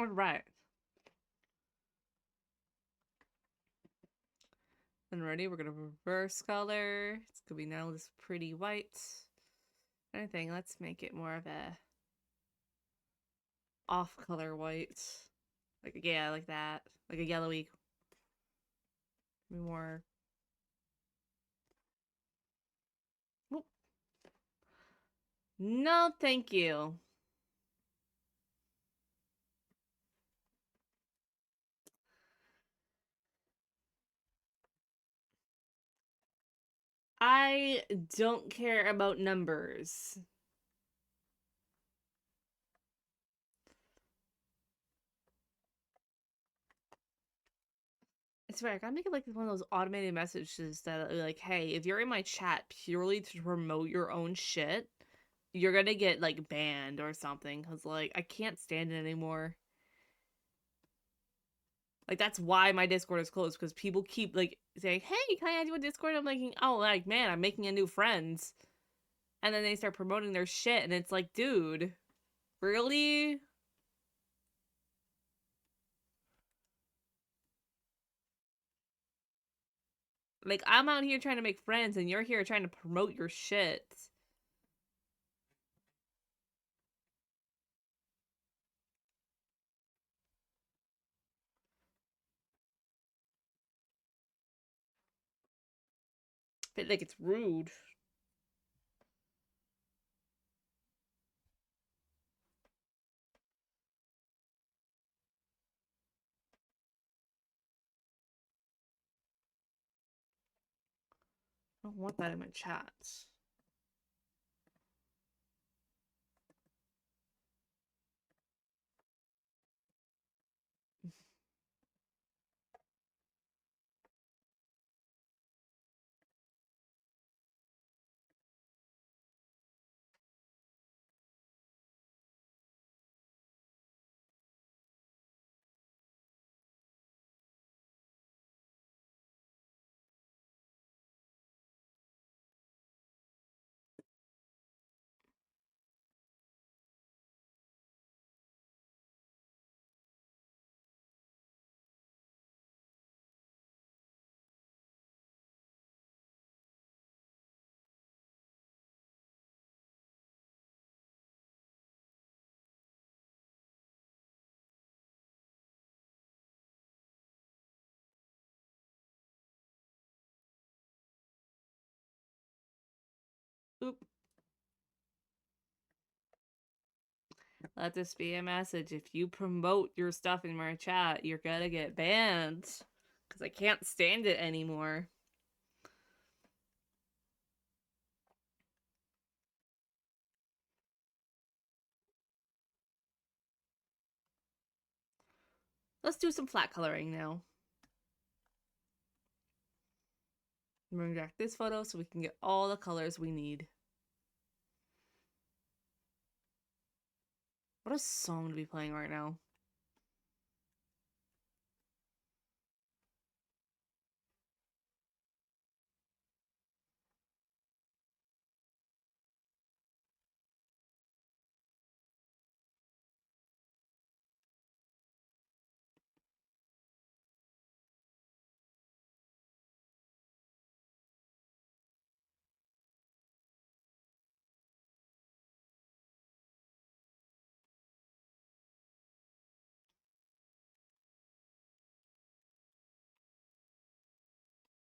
All right. And ready, we're gonna reverse color. It's gonna be now this pretty white. Anything, let's make it more of a off color white. Like, yeah, like that. Like a yellowy. More. Oop. No, thank you. I don't care about numbers. I swear, I gotta make it like one of those automated messages that are like, hey, if you're in my chat purely to promote your own shit, you're gonna get like banned or something. Cause like I can't stand it anymore. Like that's why my Discord is closed, because people keep like saying, hey, can I add you on Discord? I'm like, oh, like man, I'm making a new friends. And then they start promoting their shit, and it's like, dude, really? Like, I'm out here trying to make friends, and you're here trying to promote your shit. Like, it's rude. I don't want that in my chats. Oop. Let this be a message. If you promote your stuff in my chat, you're gonna get banned. Because I can't stand it anymore. Let's do some flat coloring now. Bring back this photo so we can get all the colors we need. What a song to be playing right now.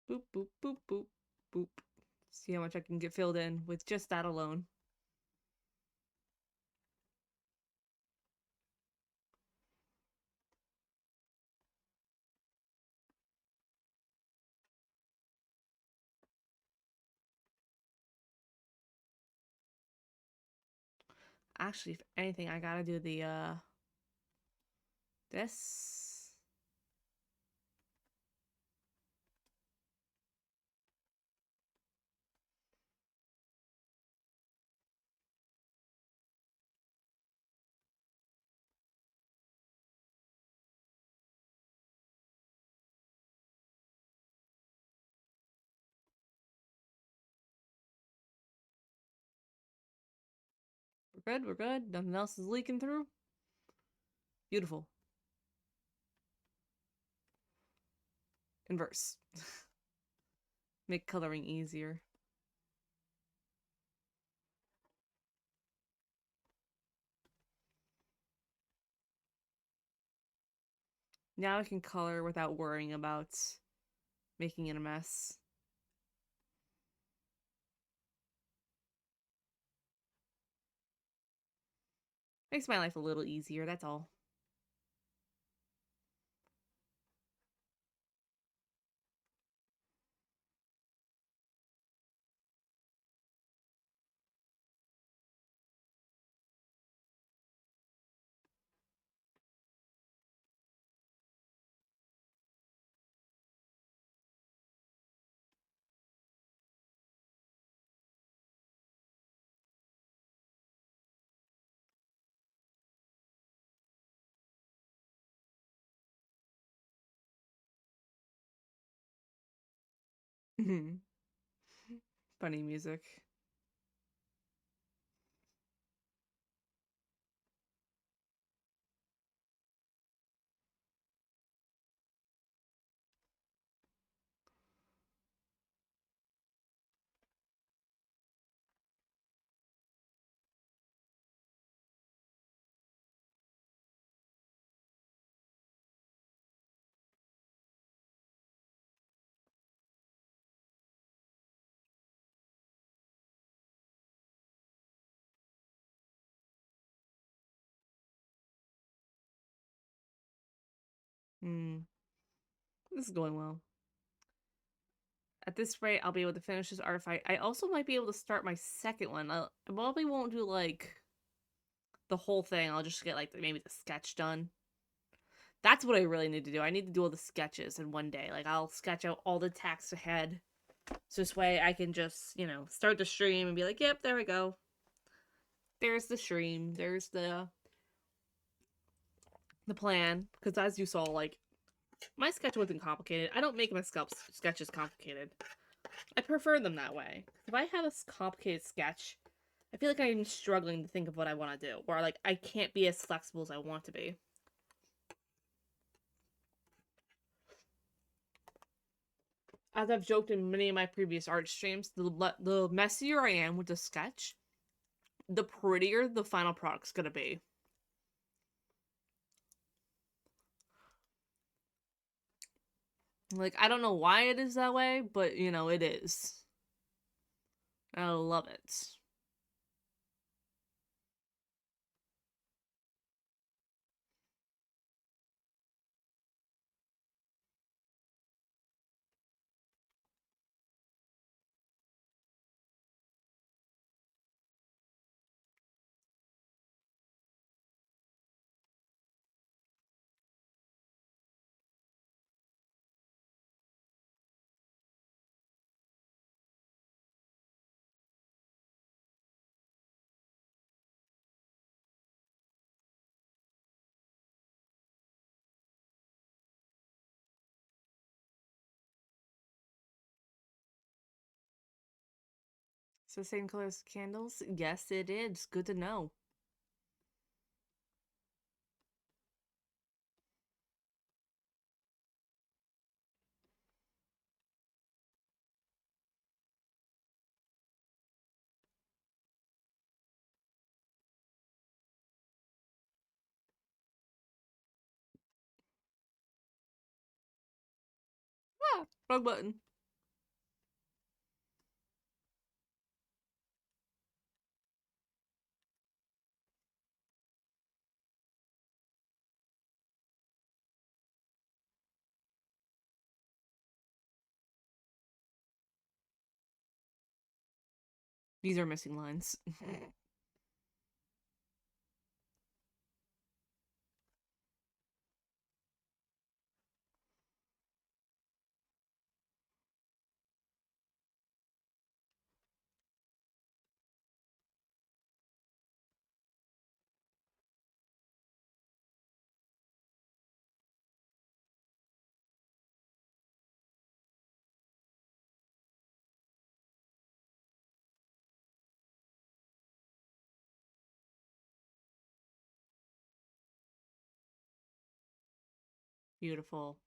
Boop, boop, boop, boop, boop. See how much I can get filled in with just that alone. Actually, if anything, I gotta do the, this. We're good, we're good. Nothing else is leaking through. Beautiful. Inverse. Make coloring easier. Now I can color without worrying about making it a mess. Makes my life a little easier, that's all. Funny music. Hmm. This is going well. At this rate, I'll be able to finish this art fight. I also might be able to start my second one. I probably won't do, like, the whole thing. I'll just get, like, maybe the sketch done. That's what I really need to do. I need to do all the sketches in one day. Like, I'll sketch out all the text ahead. So this way I can just, start the stream and be like, yep, there we go. There's the stream. There's the plan. Because as you saw, like, my sketch wasn't complicated. I don't make my sketches complicated. I prefer them that way. If I have a complicated sketch, I feel like I'm struggling to think of what I want to do. Or, like, I can't be as flexible as I want to be. As I've joked in many of my previous art streams, the messier I am with the sketch, the prettier the final product's gonna be. Like, I don't know why it is that way, but, it is. I love it. So same color as candles? Yes, it is. Good to know. Ah, wrong button. These are missing lines. Beautiful.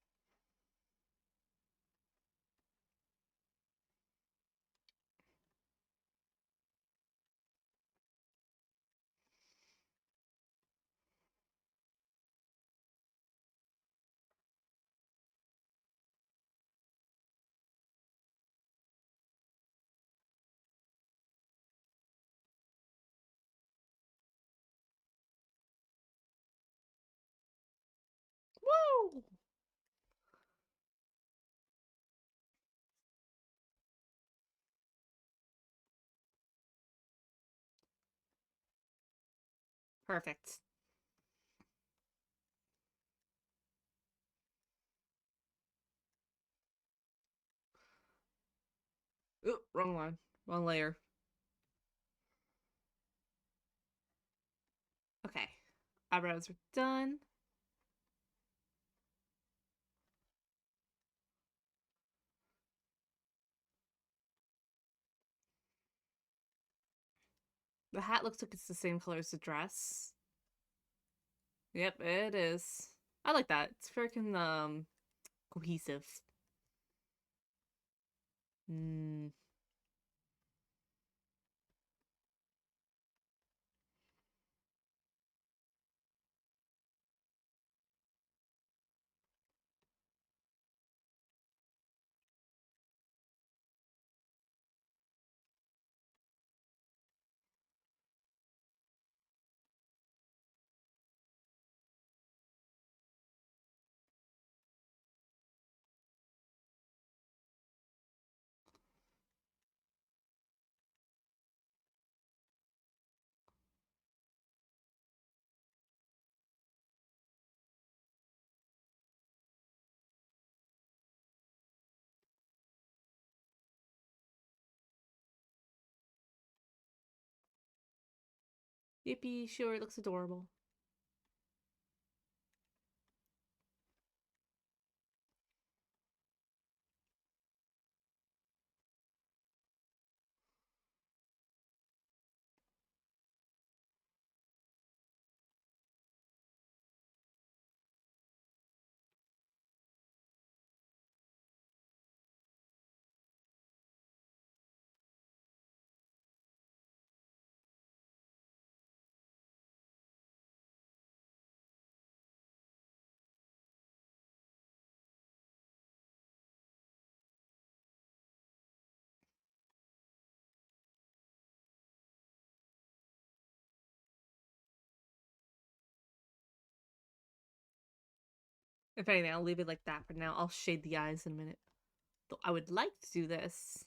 Perfect. Oop, wrong one. Wrong layer. Okay. Eyebrows are done. The hat looks like it's the same color as the dress. Yep, it is. I like that. It's freaking cohesive. Hmm. Yippee, sure, it looks adorable. If anything, I'll leave it like that for now. I'll shade the eyes in a minute. Though I would like to do this.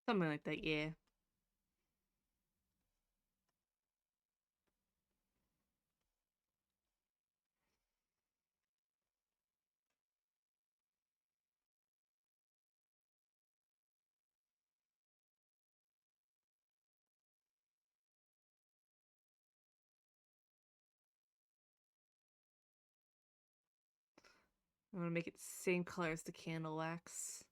Something like that, yeah. I'm gonna make it the same color as the candle wax.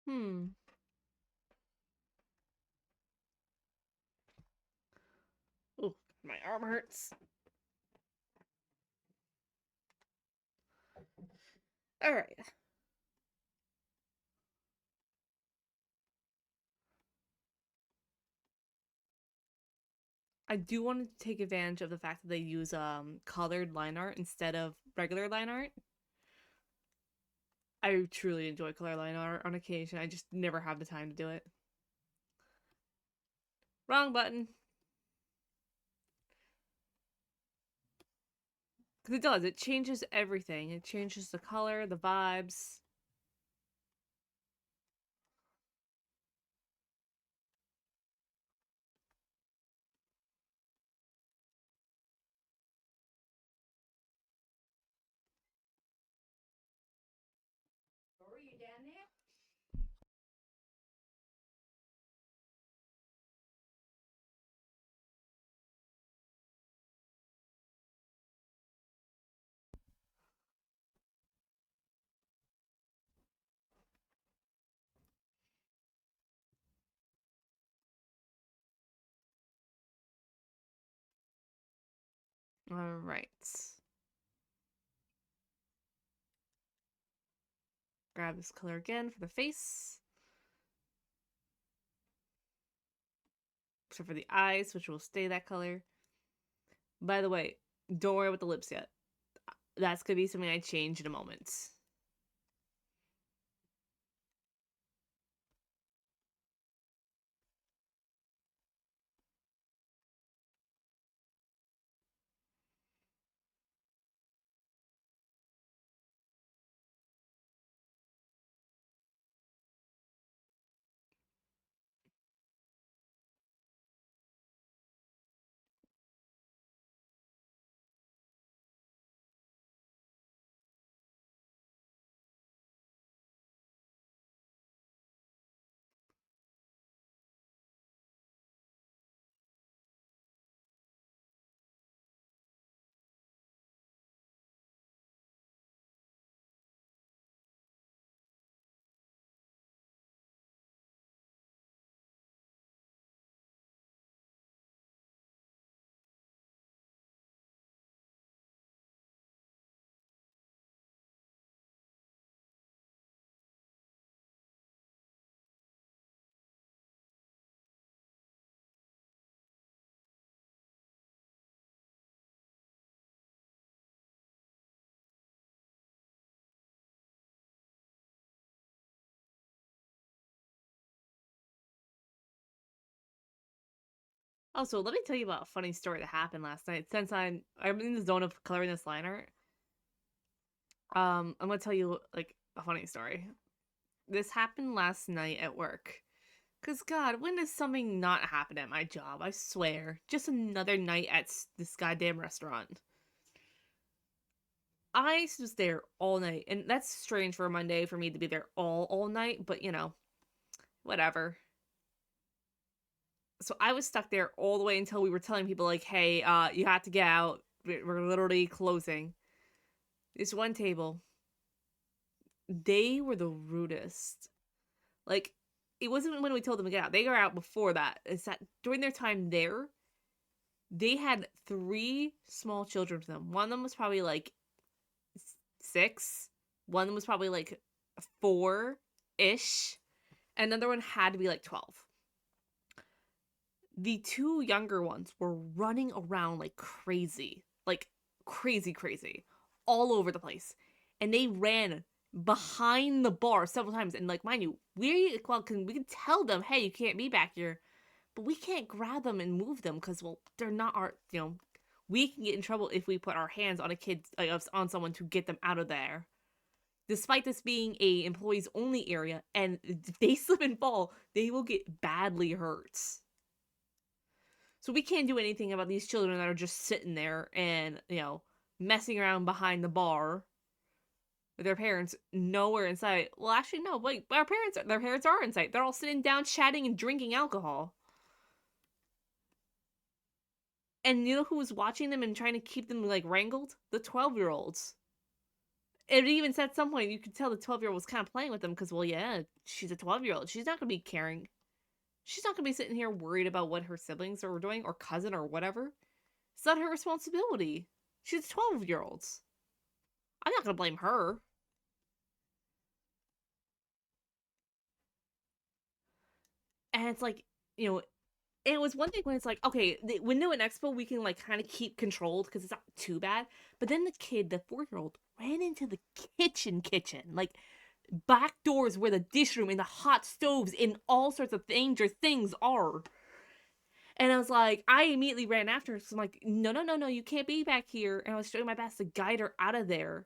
Hmm. Oh, my arm hurts. Alright. I do want to take advantage of the fact that they use colored line art instead of regular line art. I truly enjoy color line art on occasion. I just never have the time to do it. Wrong button. Because it does. It changes everything. It changes the color, the vibes. All right. Grab this color again for the face. Except for the eyes, which will stay that color. By the way, don't worry about the lips yet. That's gonna be something I change in a moment. Also, let me tell you about a funny story that happened last night. Since I'm in the zone of coloring this line art, I'm gonna tell you like a funny story. This happened last night at work. Cause God, when does something not happen at my job? I swear, just another night at this goddamn restaurant. I was there all night, and that's strange for a Monday for me to be there all night. But you know, whatever. So I was stuck there all the way until we were telling people like, "Hey, you have to get out. We're literally closing." This one table, they were the rudest. Like, it wasn't when we told them to get out. They were out before that. It's that during their time there, they had three small children with them. One of them was probably like 6. One of them was probably like 4-ish. Another one had to be like 12. The two younger ones were running around like crazy. Like crazy. All over the place. And they ran behind the bar several times. And like, mind you, we can tell them, hey, you can't be back here. But we can't grab them and move them because, well, they're not our, we can get in trouble if we put our hands on a kid, like, on someone to get them out of there. Despite this being a employees only area, and if they slip and fall, they will get badly hurt. So we can't do anything about these children that are just sitting there and, messing around behind the bar with their parents nowhere in sight. Well, actually, no, wait, their parents are in sight. They're all sitting down, chatting, and drinking alcohol. And you know who was watching them and trying to keep them like wrangled? The 12-year-olds. It even said at some point you could tell the 12-year-old was kind of playing with them because, well, yeah, she's a 12-year-old. She's not going to be caring. She's not going to be sitting here worried about what her siblings are doing or cousin or whatever. It's not her responsibility. She's 12-year-old. I'm not going to blame her. And it's like, you know, it was one thing when it's like, okay, the window and expo we can like kind of keep controlled because it's not too bad. But then the kid, the 4-year-old, ran into the kitchen, like back doors where the dish room and the hot stoves and all sorts of dangerous things are. And I was like, I immediately ran after her. So I'm like, no, you can't be back here. And I was doing my best to guide her out of there.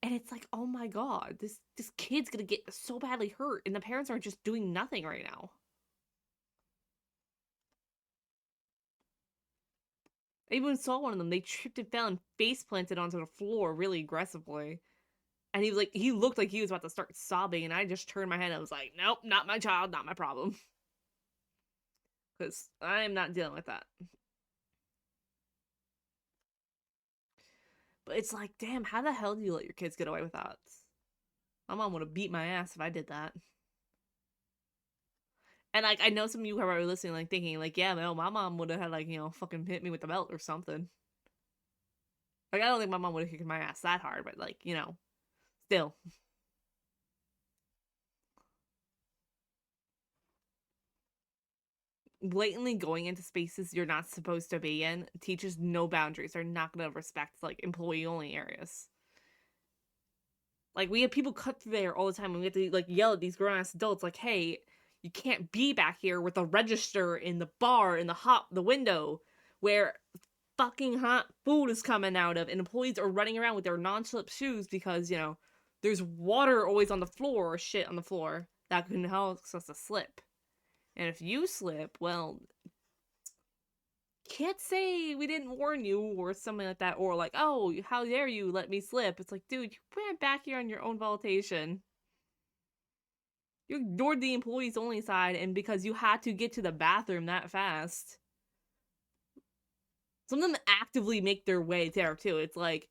And it's like, oh my god, this kid's gonna get so badly hurt, and the parents are just doing nothing right now. I even saw one of them. They tripped and fell and face planted onto the floor really aggressively. And he looked like he was about to start sobbing, and I just turned my head and I was like, nope, not my child, not my problem. Because I am not dealing with that. But it's like, damn, how the hell do you let your kids get away with that? My mom would have beat my ass if I did that. And like, I know some of you are probably listening, like thinking, like, yeah, no, my mom would have had like, fucking hit me with the belt or something. Like, I don't think my mom would have kicked my ass that hard, but like, you know, still. Blatantly going into spaces you're not supposed to be in teaches no boundaries. They're not going to respect like employee only areas. Like, we have people cut through there all the time and we have to like yell at these grown ass adults like, hey, you can't be back here with the register in the bar in the window where fucking hot food is coming out of, and employees are running around with their non-slip shoes because, you know, there's water always on the floor or shit on the floor that can help us to slip. And if you slip, well, can't say we didn't warn you or something like that, or like, oh, how dare you let me slip. It's like, dude, you ran back here on your own volitation. You ignored the employees only side, and because you had to get to the bathroom that fast. Some of them actively make their way there too. It's like,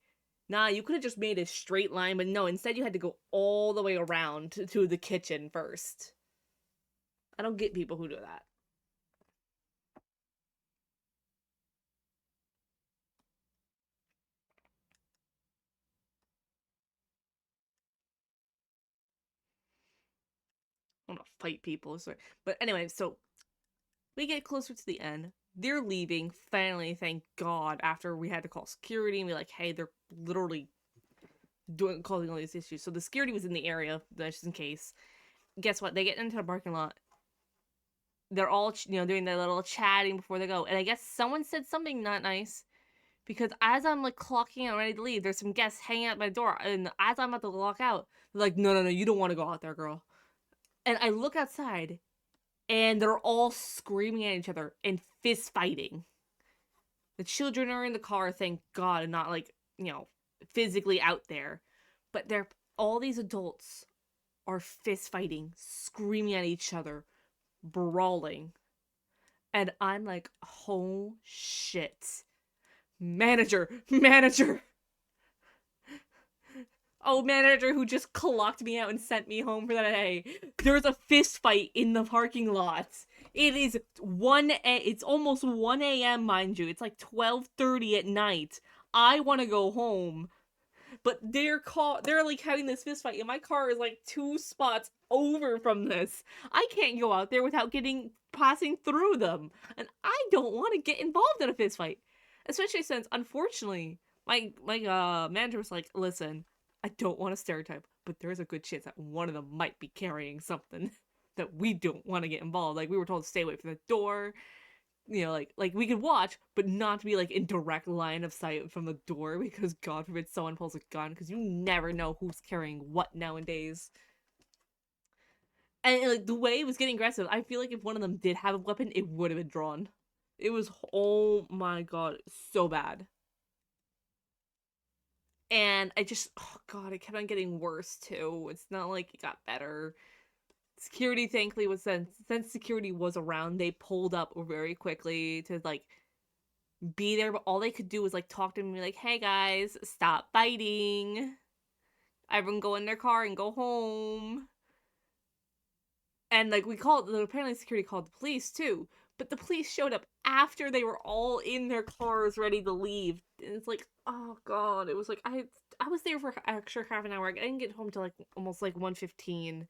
nah, you could have just made a straight line, but no, instead you had to go all the way around to the kitchen first. I don't get people who do that. I'm gonna fight people. Sorry. But anyway, so we get closer to the end. They're leaving, finally, thank God, after we had to call security and be like, hey, they're literally causing all these issues. So the security was in the area, just in case. Guess what? They get into the parking lot. They're all, you know, doing their little chatting before they go. And I guess someone said something not nice. Because as I'm like clocking out ready to leave, there's some guests hanging out my door. And as I'm about to walk out, they're like, no, you don't want to go out there, girl. And I look outside, and they're all screaming at each other and fist fighting. The children are in the car, thank God, and not like, you know, physically out there. But they're all these adults are fist fighting, screaming at each other, brawling. And I'm like, oh shit. Manager! Oh, manager who just clocked me out and sent me home for that day. There's a fist fight in the parking lot. It is it's almost 1 a.m., mind you. It's like 12:30 at night. I want to go home. But they're like having this fist fight, and my car is like 2 spots over from this. I can't go out there without passing through them. And I don't want to get involved in a fist fight. Especially since, unfortunately, my manager was like, listen, I don't want to stereotype, but there's a good chance that one of them might be carrying something that we don't want to get involved. Like, we were told to stay away from the door. You know, like we could watch, but not to be like in direct line of sight from the door because God forbid someone pulls a gun, because you never know who's carrying what nowadays. And like the way it was getting aggressive, I feel like if one of them did have a weapon, it would have been drawn. It was, oh my God, so bad. And I just, oh God, it kept on getting worse too. It's not like it got better. Security, thankfully, was since security was around, they pulled up very quickly to like be there, but all they could do was like talk to me, and be like, hey guys, stop fighting. Everyone go in their car and go home. And like apparently security called the police too, but the police showed up after they were all in their cars ready to leave. And it's like, oh God, it was like I was there for an extra half an hour. I didn't get home till like almost like 1:15.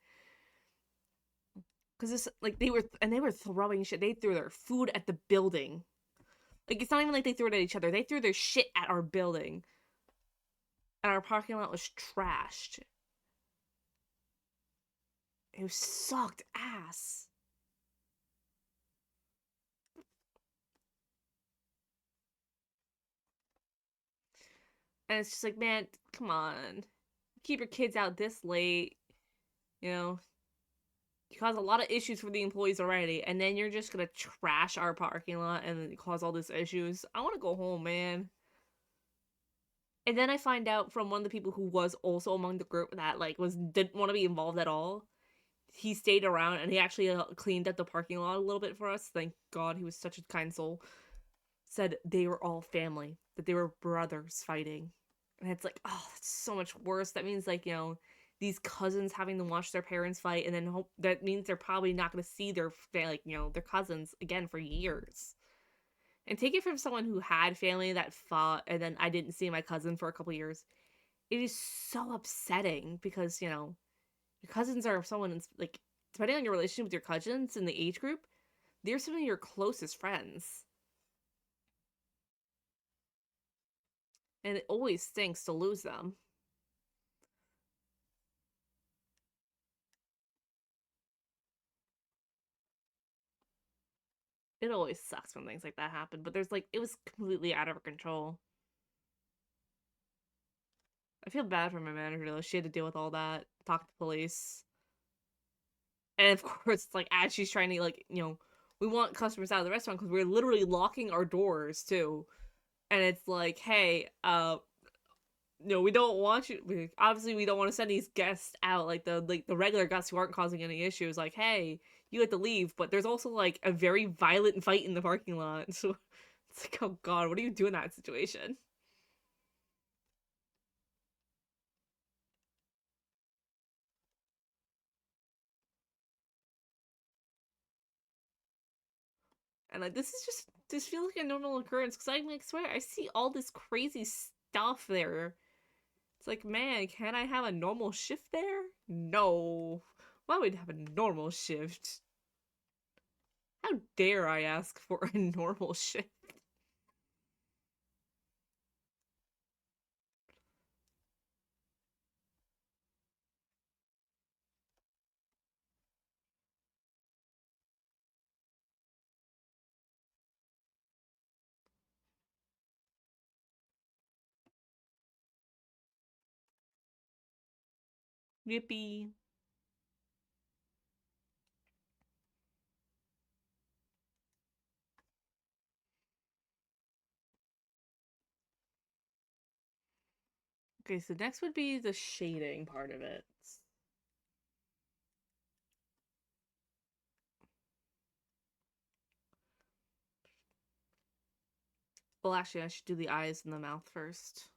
Because this, like, they were throwing shit. They threw their food at the building. Like, it's not even like they threw it at each other. They threw their shit at our building. And our parking lot was trashed. It was sucked ass. And it's just like, man, come on. Keep your kids out this late. You know, you cause a lot of issues for the employees already. And then you're just gonna trash our parking lot and cause all these issues. I want to go home, man. And then I find out from one of the people who was also among the group that like didn't want to be involved at all. He stayed around and he actually cleaned up the parking lot a little bit for us. Thank God, he was such a kind soul. Said they were all family, that they were brothers fighting. And it's like, oh, that's so much worse. That means like, you know, these cousins having to watch their parents fight, and then that means they're probably not going to see their like, you know, their cousins again for years. And take it from someone who had family that fought, and then I didn't see my cousin for a couple years. It is so upsetting because, your cousins are someone, like, depending on your relationship with your cousins in the age group, they're some of your closest friends. And it always stinks to lose them. It always sucks when things like that happen, but there's like, it was completely out of control. I feel bad for my manager though. She had to deal with all that, talk to the police. And of course, it's like, as she's trying to, like, we want customers out of the restaurant because we're literally locking our doors too. And it's like, hey, no, we don't want you. Obviously, we don't want to send these guests out, like the regular guests who aren't causing any issues. Like, hey, you have to leave. But there's also like a very violent fight in the parking lot. So it's like, oh god, what do you do in that situation? And like, this feels like a normal occurrence because I like swear I see all this crazy stuff there. It's like, man, can I have a normal shift there? No. Why would I have a normal shift? How dare I ask for a normal shift? Yippee. Okay, so next would be the shading part of it. Well, actually, I should do the eyes and the mouth first.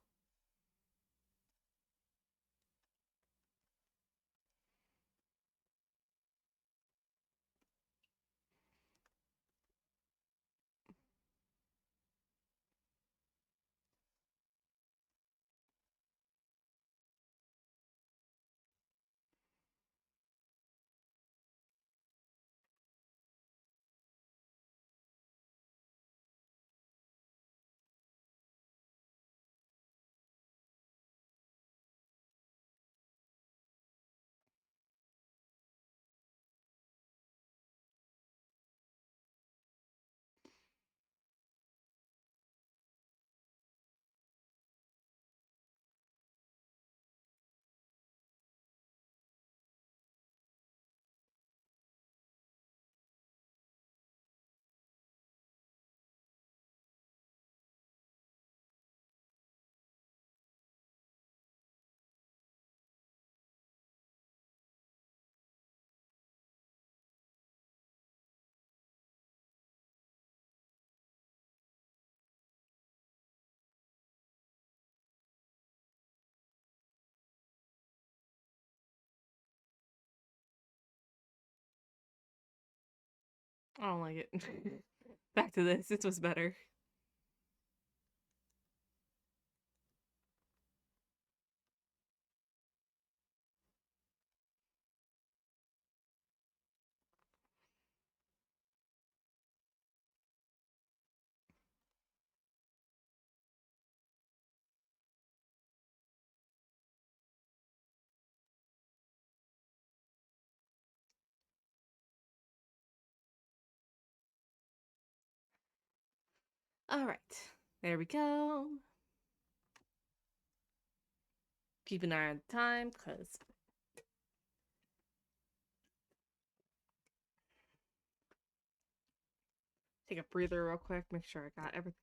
I don't like it. Back to this. This was better. All right. There we go. Keep an eye on the time, because take a breather real quick. Make sure I got everything.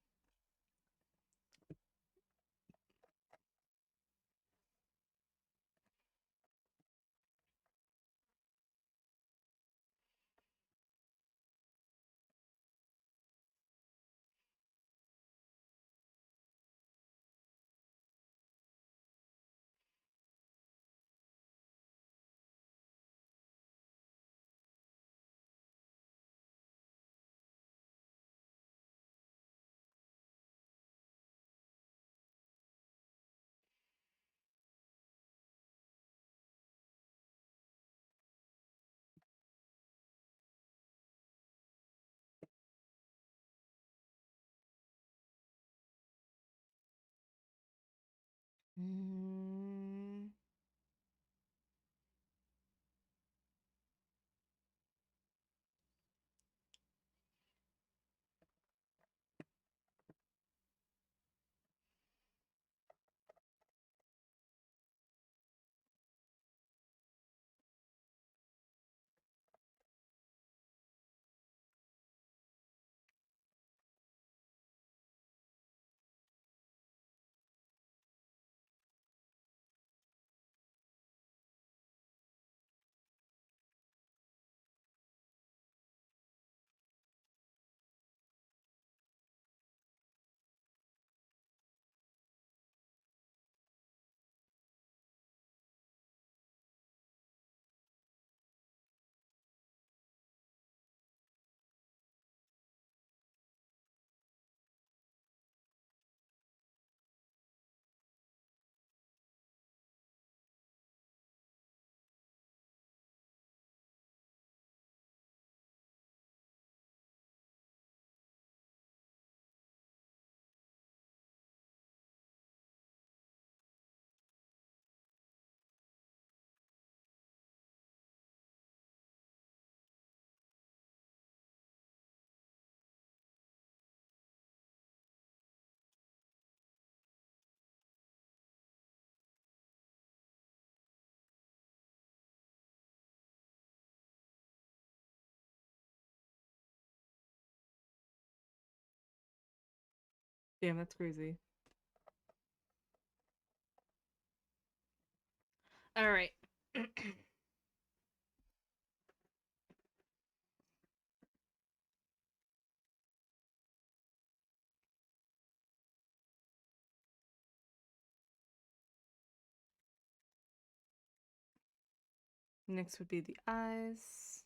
Mm, damn, that's crazy. All right. Next would be the eyes.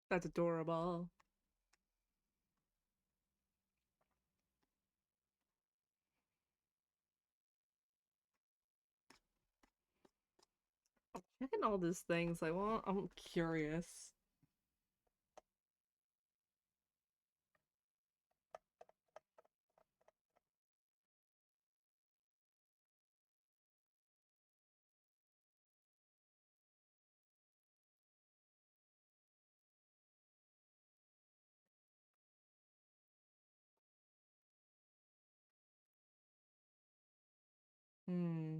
That's adorable. Checking all these things, like, well, I'm curious. Hmm.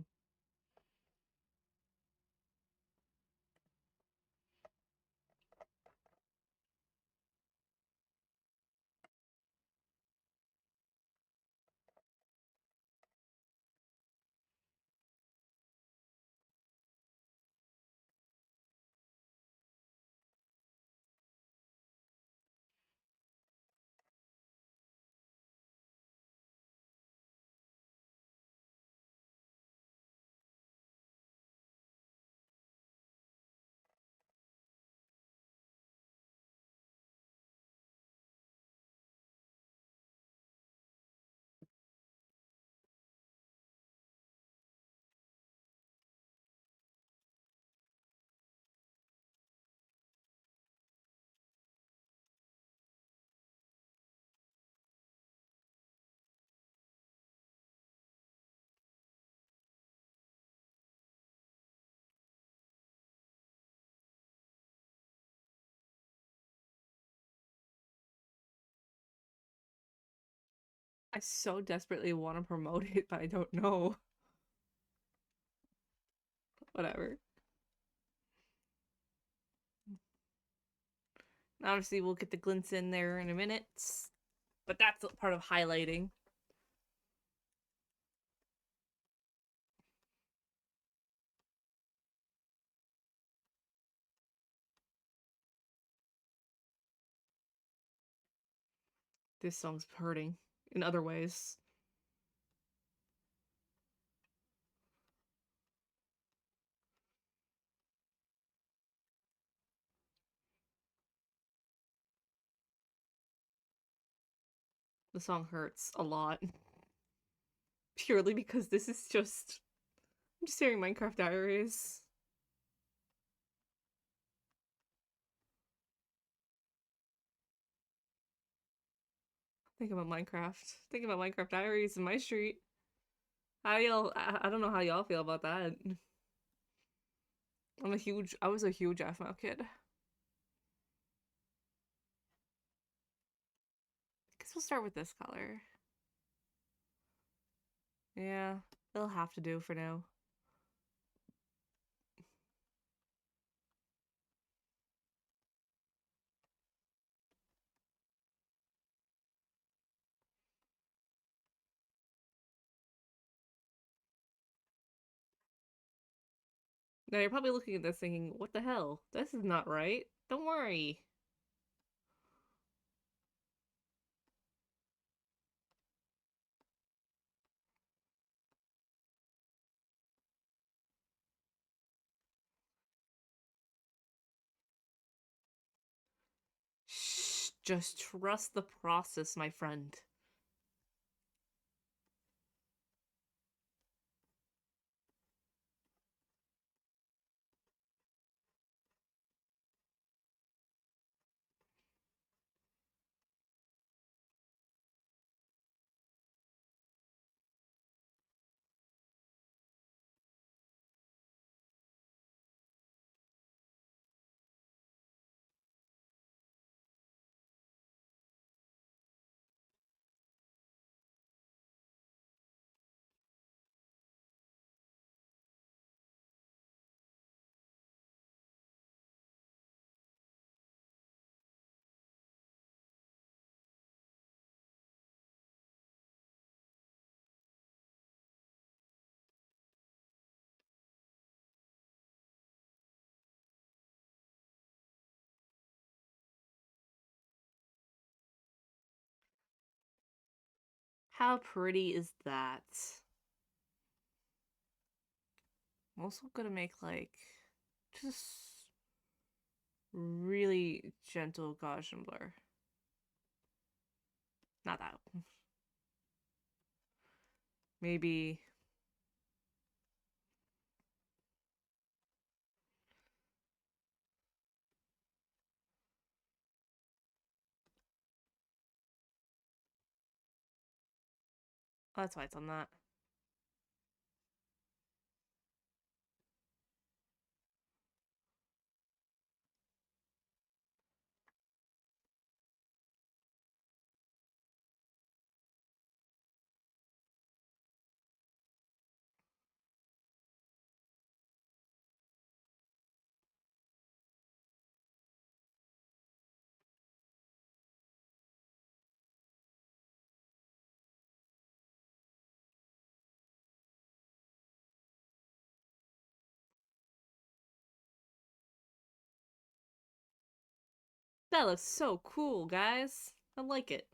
I so desperately want to promote it, but I don't know. Whatever. Obviously, we'll get the glints in there in a minute, but that's part of highlighting. This song's hurting in other ways. The song hurts a lot. Purely because this is just... I'm just hearing Minecraft Diaries. Think about Minecraft. Think about Minecraft Diaries in my street. How y'all... I don't know how y'all feel about that. I was a huge FML kid. Guess we'll start with this color. Yeah, it'll have to do for now. Now you're probably looking at this thinking, what the hell? This is not right. Don't worry. Shh, just trust the process, my friend. How pretty is that? I'm also gonna make like just really gentle Gaussian blur. Not that. Maybe oh, that's why it's on that. That looks so cool, guys. I like it.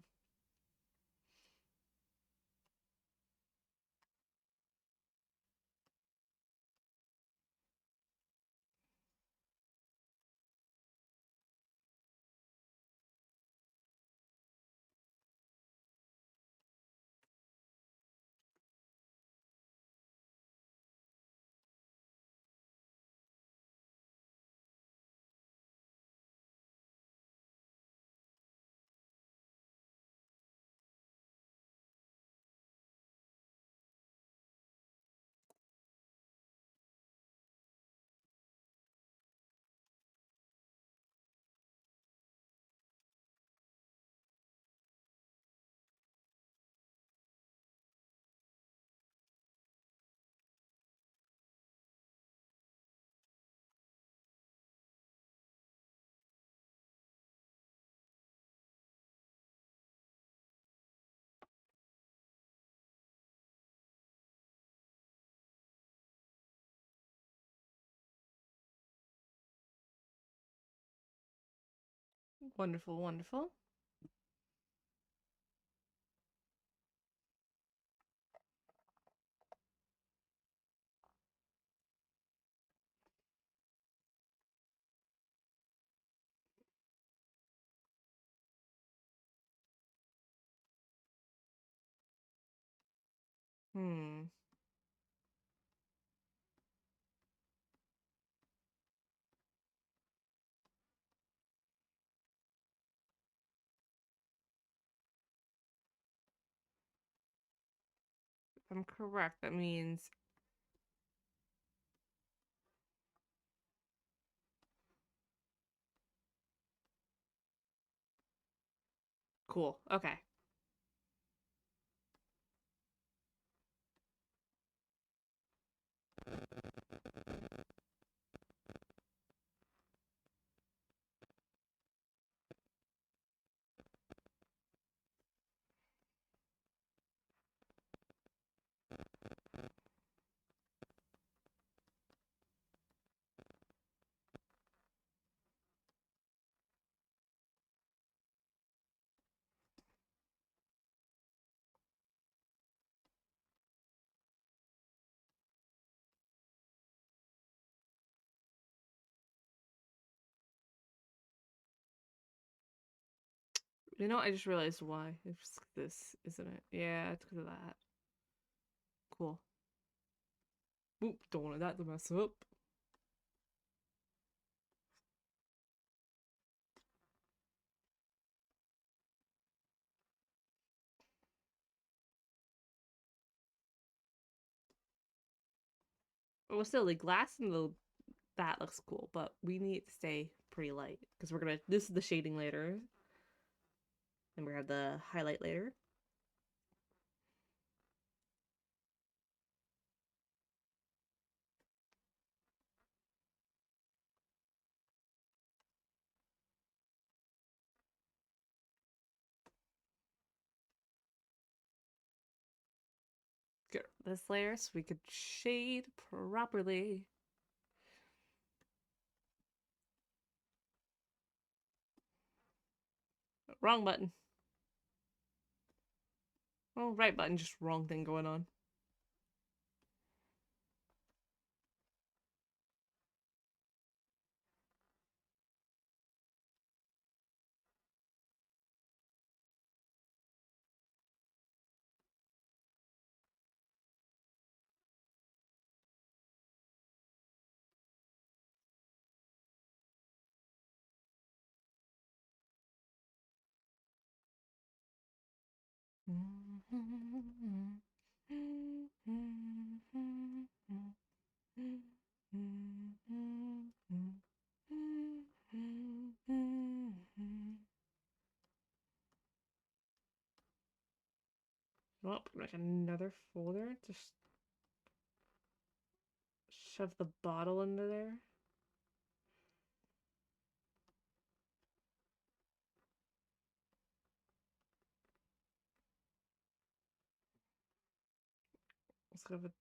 Wonderful, wonderful. Hmm. If I'm correct, that means cool. Okay. You know, I just realized why. It's this, isn't it? Yeah, it's because of that. Cool. Oop, don't want that to mess up. Well, still, the glass and the that looks cool, but we need to stay pretty light because we're gonna. This is the shading later, and we have the highlight later. Get this layer so we could shade properly. Wrong button. Oh, right button, just wrong thing going on. Well, like another folder. Just shove the bottle into there. Let's have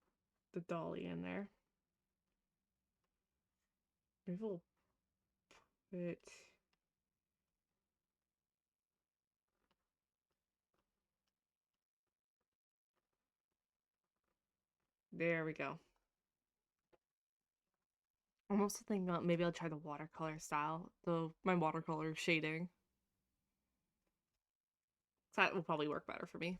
the dolly in there. Maybe we'll put. There we go. I'm also thinking about maybe I'll try the watercolor style, my watercolor shading. That will probably work better for me.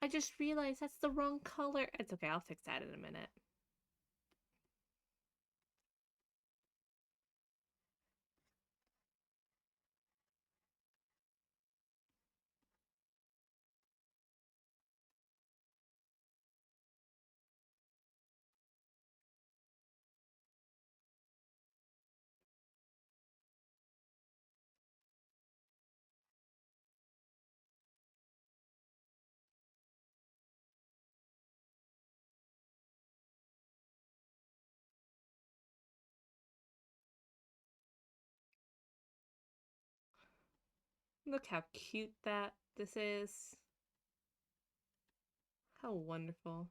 I just realized that's the wrong color. It's okay, I'll fix that in a minute. Look how cute that this is. How wonderful.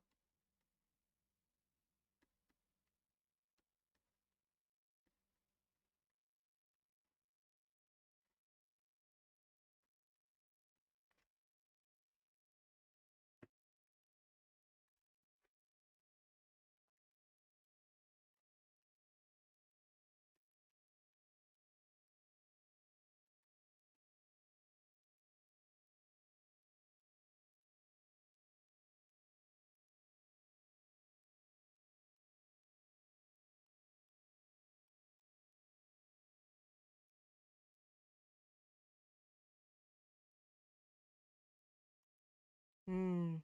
Hmm.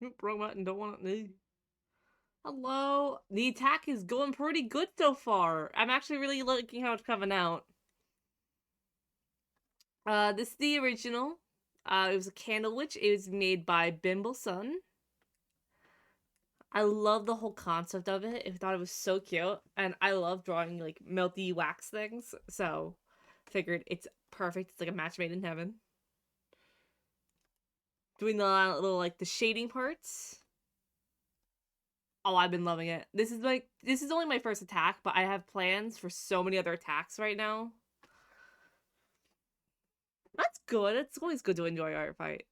Oop, wrong button, don't want it. Hello. The attack is going pretty good so far. I'm actually really liking how it's coming out. This is the original. It was a candle witch. It was made by Bimble Sun. I love the whole concept of it. I thought it was so cute, and I love drawing like melty wax things. So, figured it's perfect. It's like a match made in heaven. Doing the little like the shading parts. Oh, I've been loving it. This is only my first attack, but I have plans for so many other attacks right now. That's good. It's always good to enjoy art fight.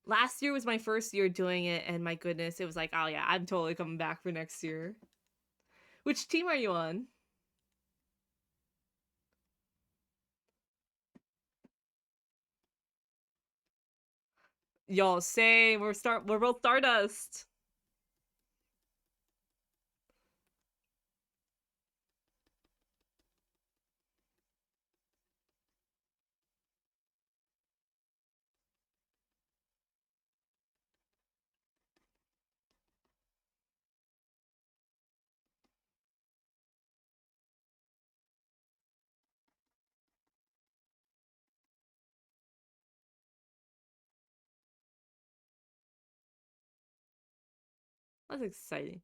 Last year was my first year doing it, and my goodness, it was like, oh yeah, I'm totally coming back for next year. Which team are you on? Y'all, same. We're both Stardust. That's exciting.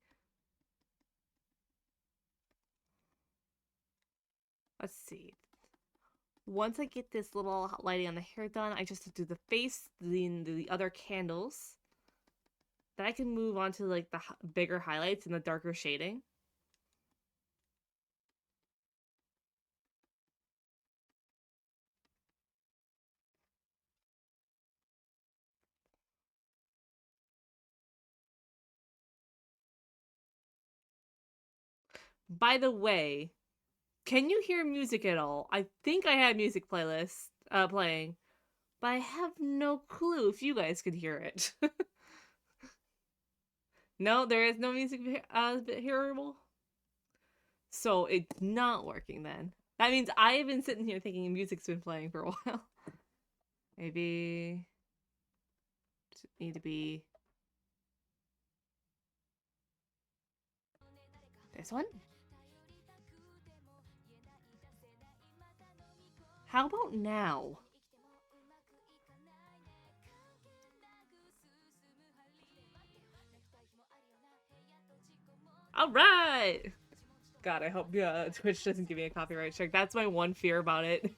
Let's see. Once I get this little lighting on the hair done, I just have to do the face, the other candles. Then I can move on to like the bigger highlights and the darker shading. By the way, Can you hear music at all? I think I had music playlist playing, but I have no clue if you guys could hear it. No, there is no music hearable. So it's not working then. That means I've been sitting here thinking music's been playing for a while. Maybe need to be this one? How about now? All right. God, I hope Twitch doesn't give me a copyright strike. That's my one fear about it.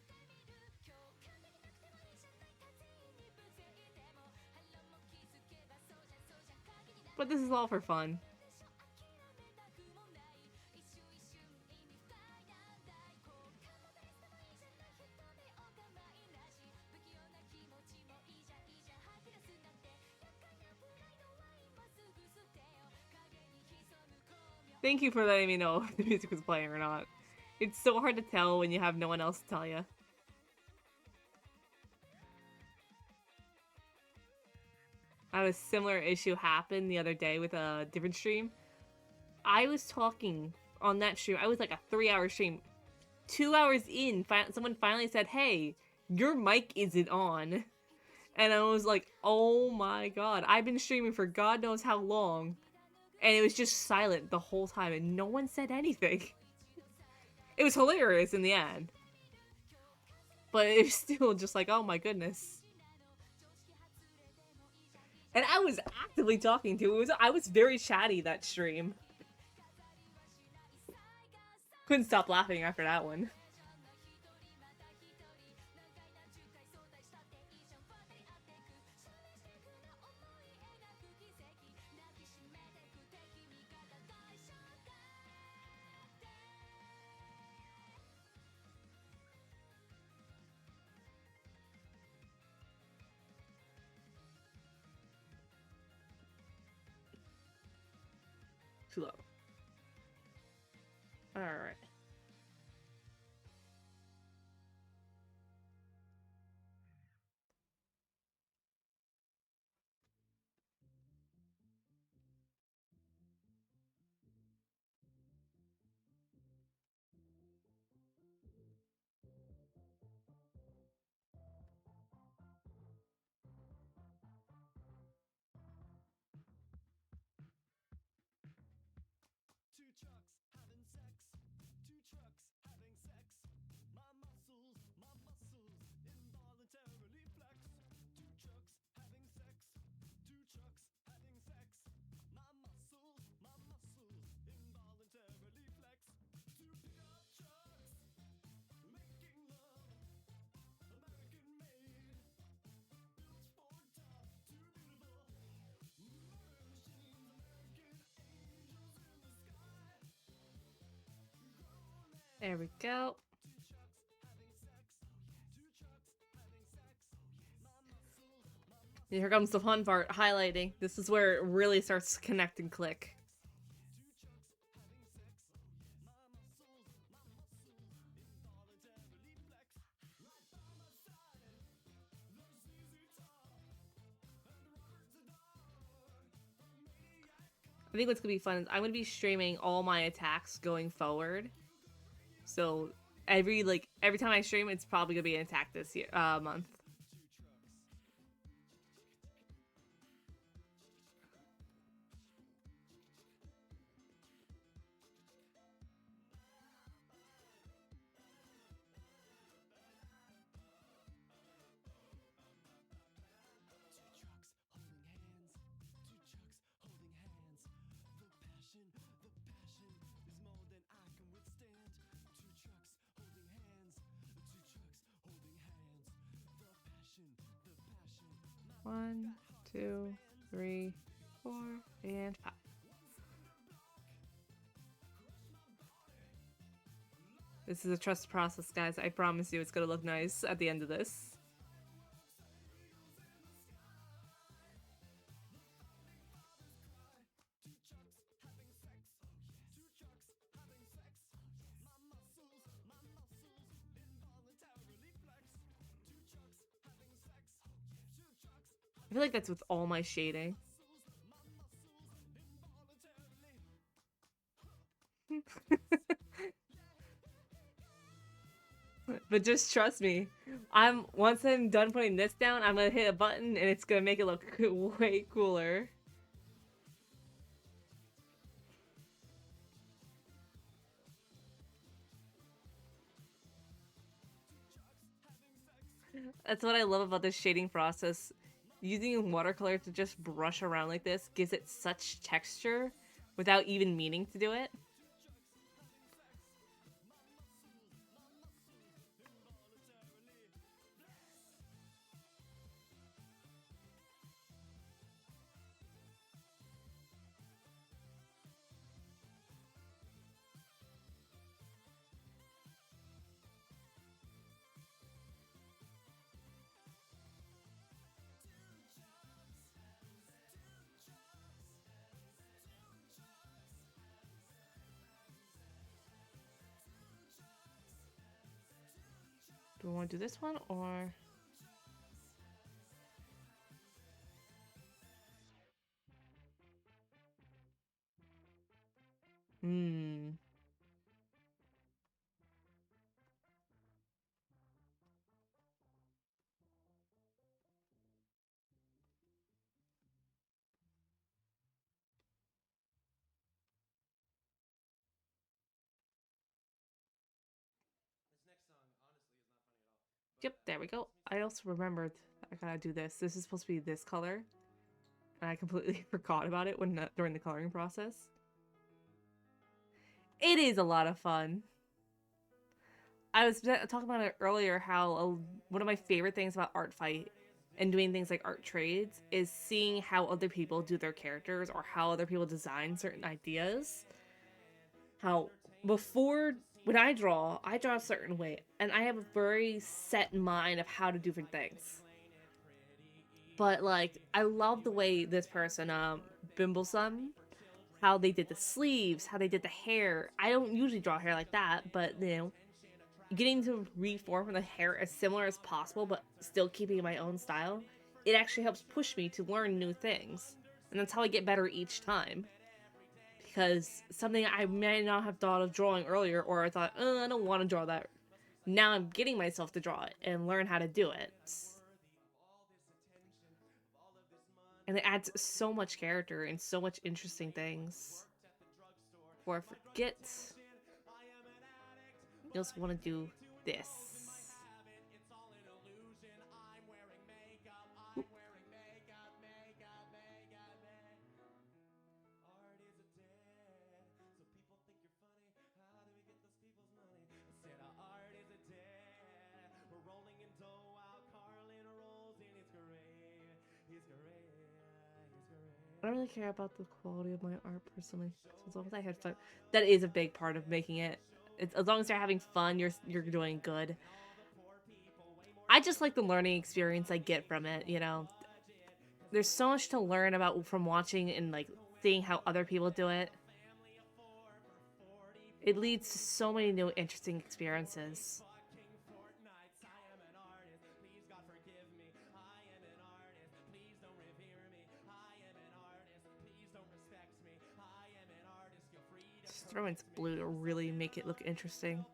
But this is all for fun. Thank you for letting me know if the music was playing or not. It's so hard to tell when you have no one else to tell you. I had a similar issue happen the other day with a different stream. I was talking on that stream. I was like a 3-hour stream. 2 hours in, someone finally said, "Hey, your mic isn't on." And I was like, oh my god. I've been streaming for God knows how long. And it was just silent the whole time and no one said anything. It was hilarious in the end. But it was still just like, oh my goodness. And I was actively talking to it. I was very chatty that stream. Couldn't stop laughing after that one. Too low. Alright. There we go. Here comes the fun part, highlighting. This is where it really starts to connect and click. I think what's gonna be fun is I'm gonna be streaming all my attacks going forward. So every time I stream, it's probably gonna be an attack this year month. One, two, three, 4, and 5. This is a trust process, guys. I promise you it's gonna look nice at the end of this. I feel like that's with all my shading. But just trust me, once I'm done putting this down, I'm gonna hit a button and it's gonna make it look way cooler. That's what I love about this shading process. Using watercolor to just brush around like this gives it such texture without even meaning to do it. Do we want to do this one or... Hmm. Yep, there we go. I also remembered I gotta do this. This is supposed to be this color. And I completely forgot about it during the coloring process. It is a lot of fun. I was talking about it earlier how one of my favorite things about Art Fight and doing things like art trades is seeing how other people do their characters or how other people design certain ideas. How before when I draw a certain way and I have a very set mind of how to do different things. But like I love the way this person, Bimblesum, how they did the sleeves, how they did the hair. I don't usually draw hair like that, but you know, getting to reform the hair as similar as possible, but still keeping my own style, it actually helps push me to learn new things. And that's how I get better each time. Because something I may not have thought of drawing earlier, or I thought, I don't want to draw that. Now I'm getting myself to draw it and learn how to do it. And it adds so much character and so much interesting things. Before I forget, you also want to do this. I don't really care about the quality of my art personally. As long as I had fun, that is a big part of making it. It's, as long as you're having fun, you're doing good. I just like the learning experience I get from it. You know, there's so much to learn about from watching and like seeing how other people do it. It leads to so many new interesting experiences. Just throw in some blue to really make it look interesting.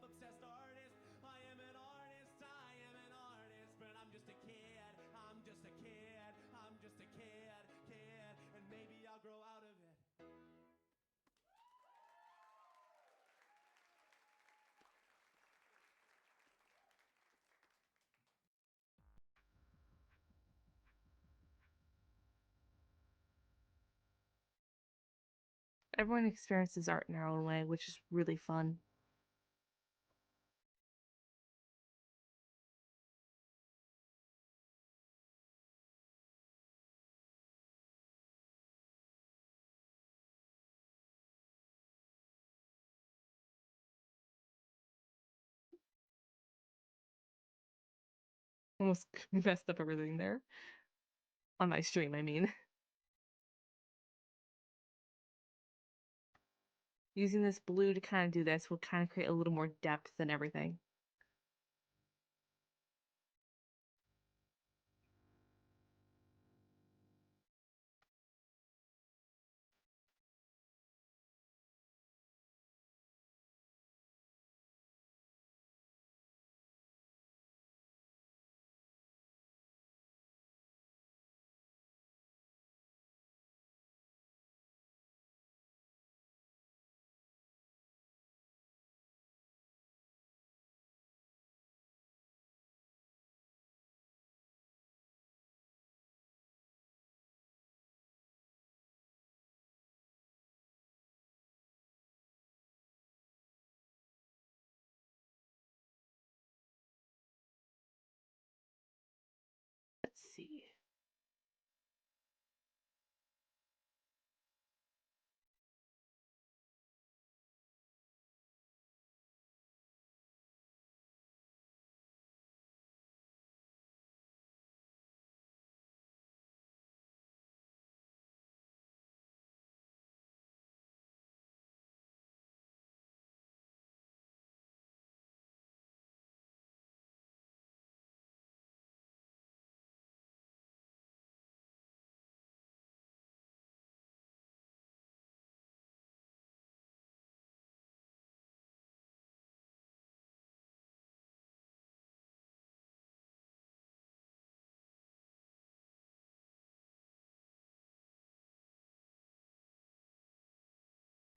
Everyone experiences art in their own way, which is really fun. Almost messed up everything there. On my stream, I mean. Using this blue to kind of do this will kind of create a little more depth and everything.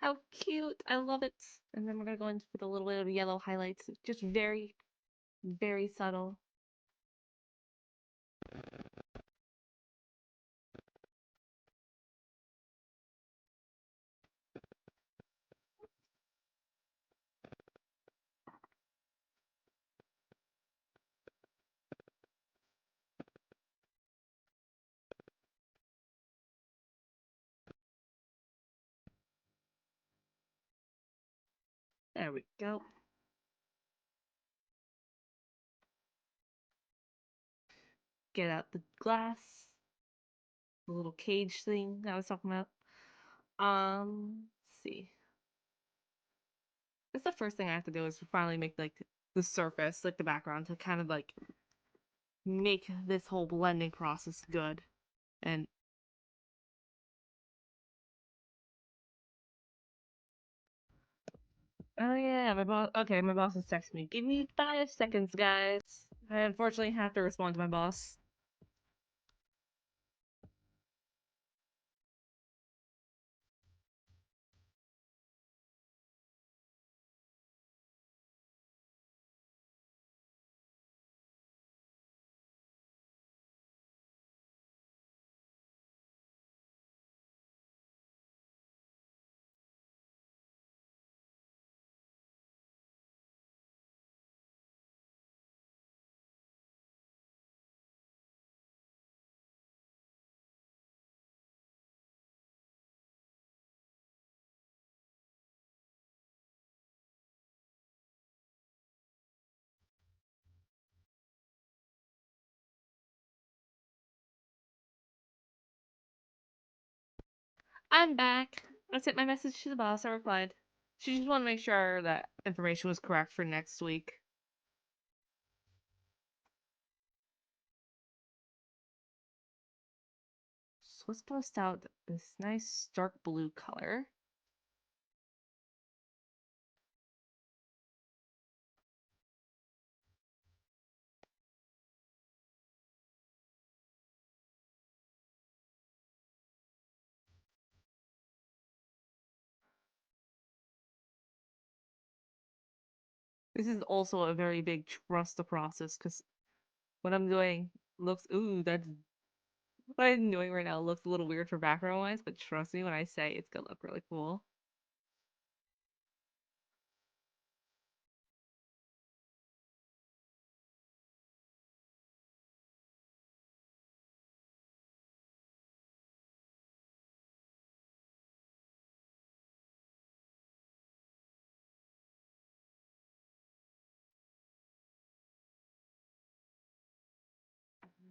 How cute! I love it. And then we're gonna go in with a little bit of yellow highlights, just very, very subtle. There we go. Get out the glass, the little cage thing I was talking about. Let's see. That's the first thing I have to do is finally make like the surface, like the background, to kind of like make this whole blending process good. And oh yeah, my boss. Okay, my boss is texting me. Give me 5 seconds, guys. I unfortunately have to respond to my boss. I'm back. I sent my message to the boss. I replied. She just wanted to make sure that information was correct for next week. So let's bust out this nice dark blue color. This is also a very big trust the process because what I'm doing looks, ooh, that's what I'm doing right now looks a little weird for background wise, but trust me when I say it's gonna look really cool.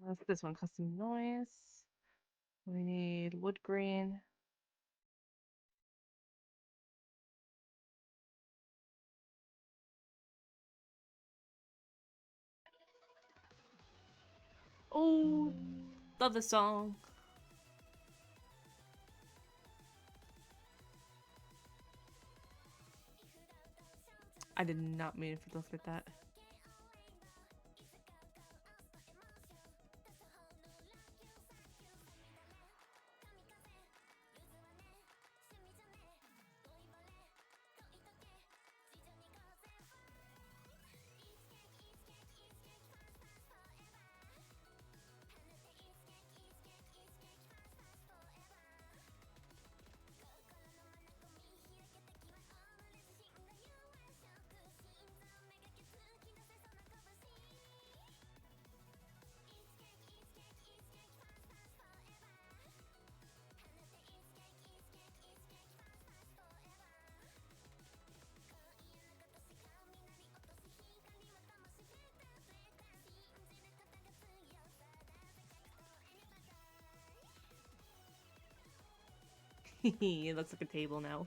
That's this one, custom noise. We need wood grain. Oh, love the song. I did not mean for to fit that. It looks like a table now.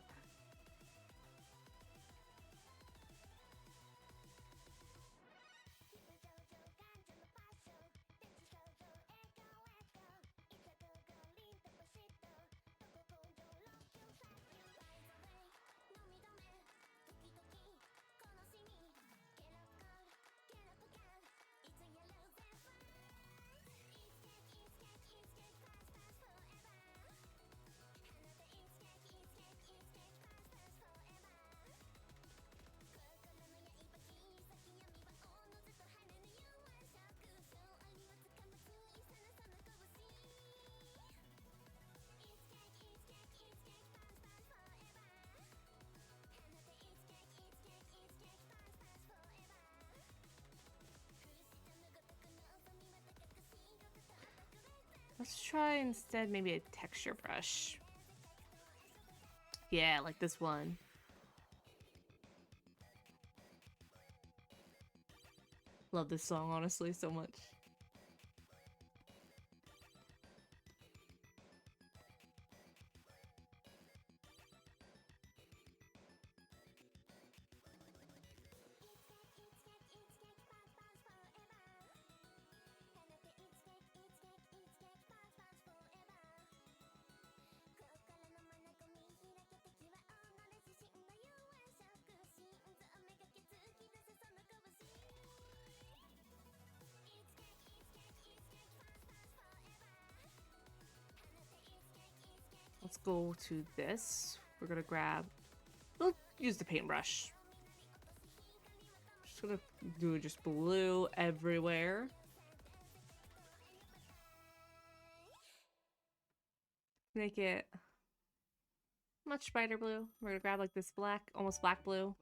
Let's try instead maybe a texture brush. Yeah, like this one. Love this song, honestly, so much. Let's go to this. We're gonna grab... We'll use the paintbrush. Just gonna do just blue everywhere. Make it much brighter blue. We're gonna grab like this black, almost black blue.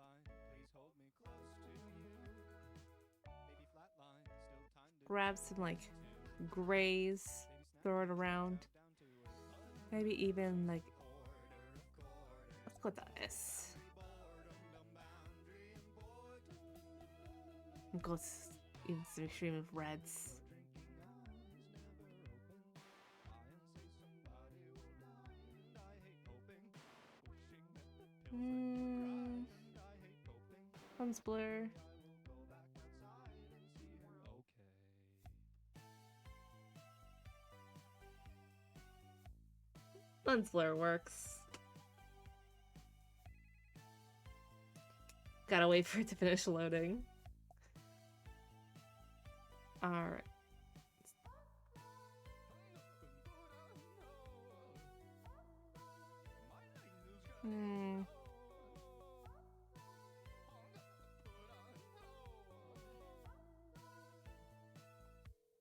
Grab some like grays, throw it around. Maybe even like, let's go with this. And go even some extreme of reds. One's blur. One's blur works. Gotta wait for it to finish loading. Alright.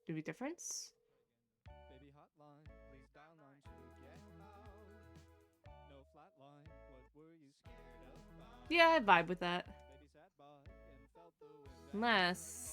Do we difference? Baby hotline, please dial 9 to get out. No flatline, what were you scared about? Yeah, I vibe with that. Unless...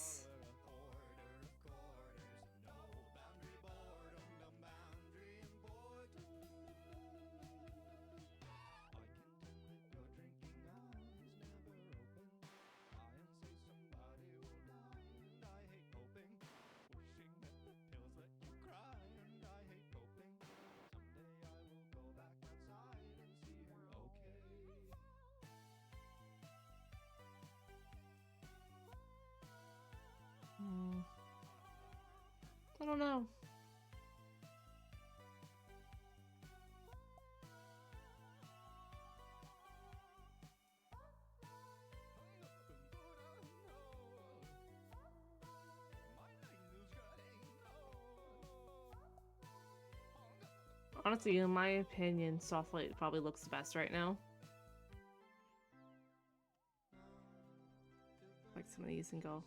I don't know. Honestly, in my opinion, soft light probably looks the best right now. Like some of these can go.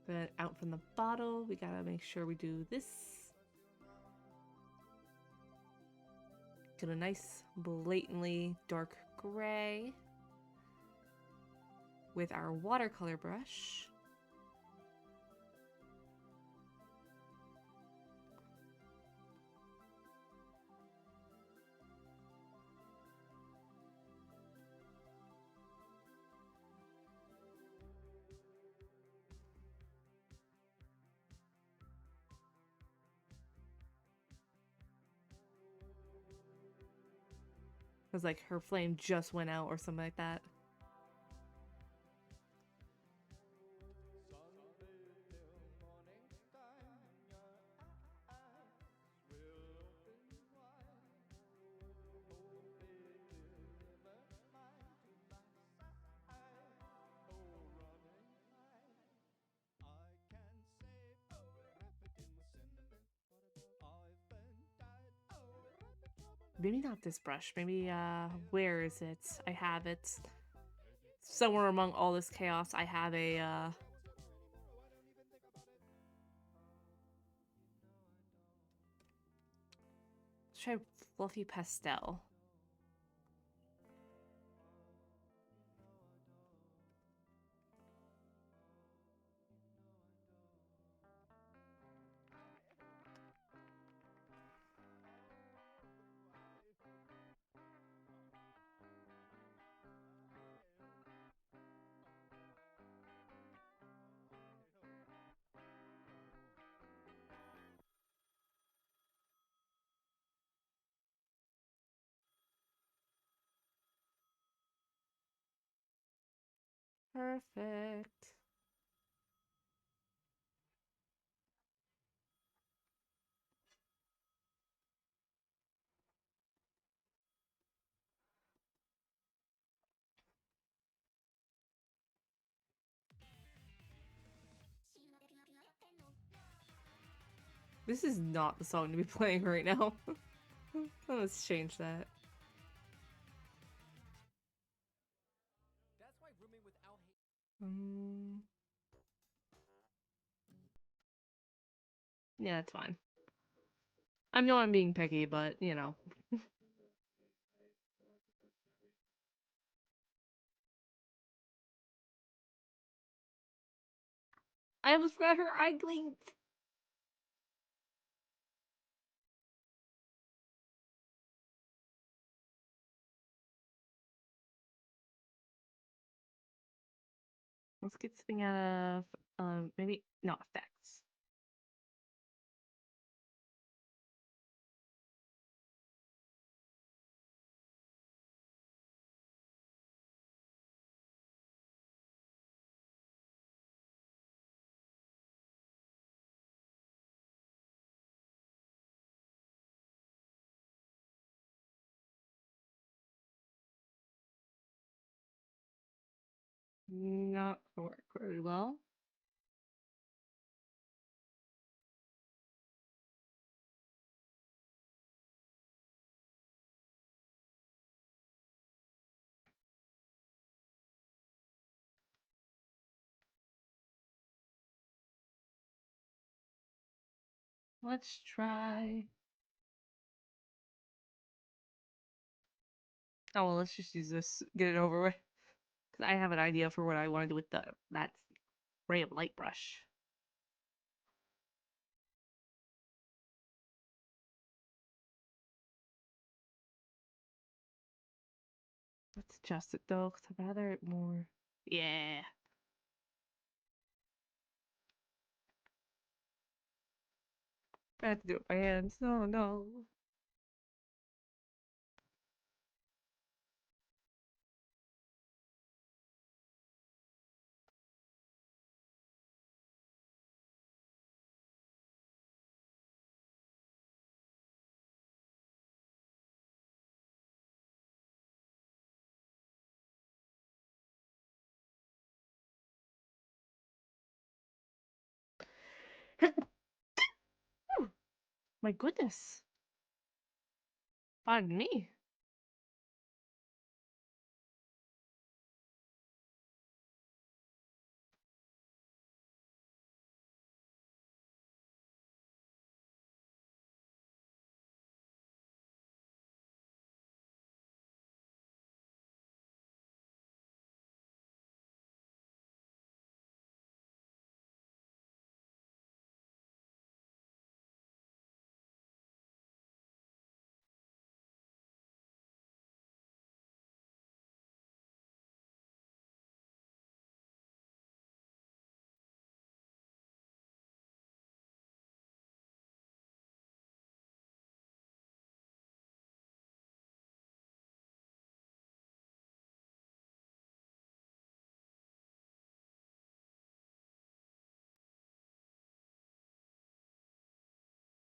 Then out from the bottle, we gotta make sure we do this. Get a nice blatantly dark gray with our watercolor brush. It was like her flame just went out or something like that. Maybe not this brush. Maybe, where is it? I have it. Somewhere among all this chaos, I have a, try Fluffy Pastel. Perfect. This is not the song to be playing right now. Let's change that. Um, yeah, that's fine. I know I'm being picky, but you know. I almost got her eye blinked. Let's get something out of maybe not effects. Not work very well. Let's try. Oh well, let's just use this. Get it over with. Cause I have an idea for what I want to do with that ray of light brush. Let's adjust it though, cause I'd rather it more. Yeah. I have to do it by hand. Oh no. My goodness. Pardon me.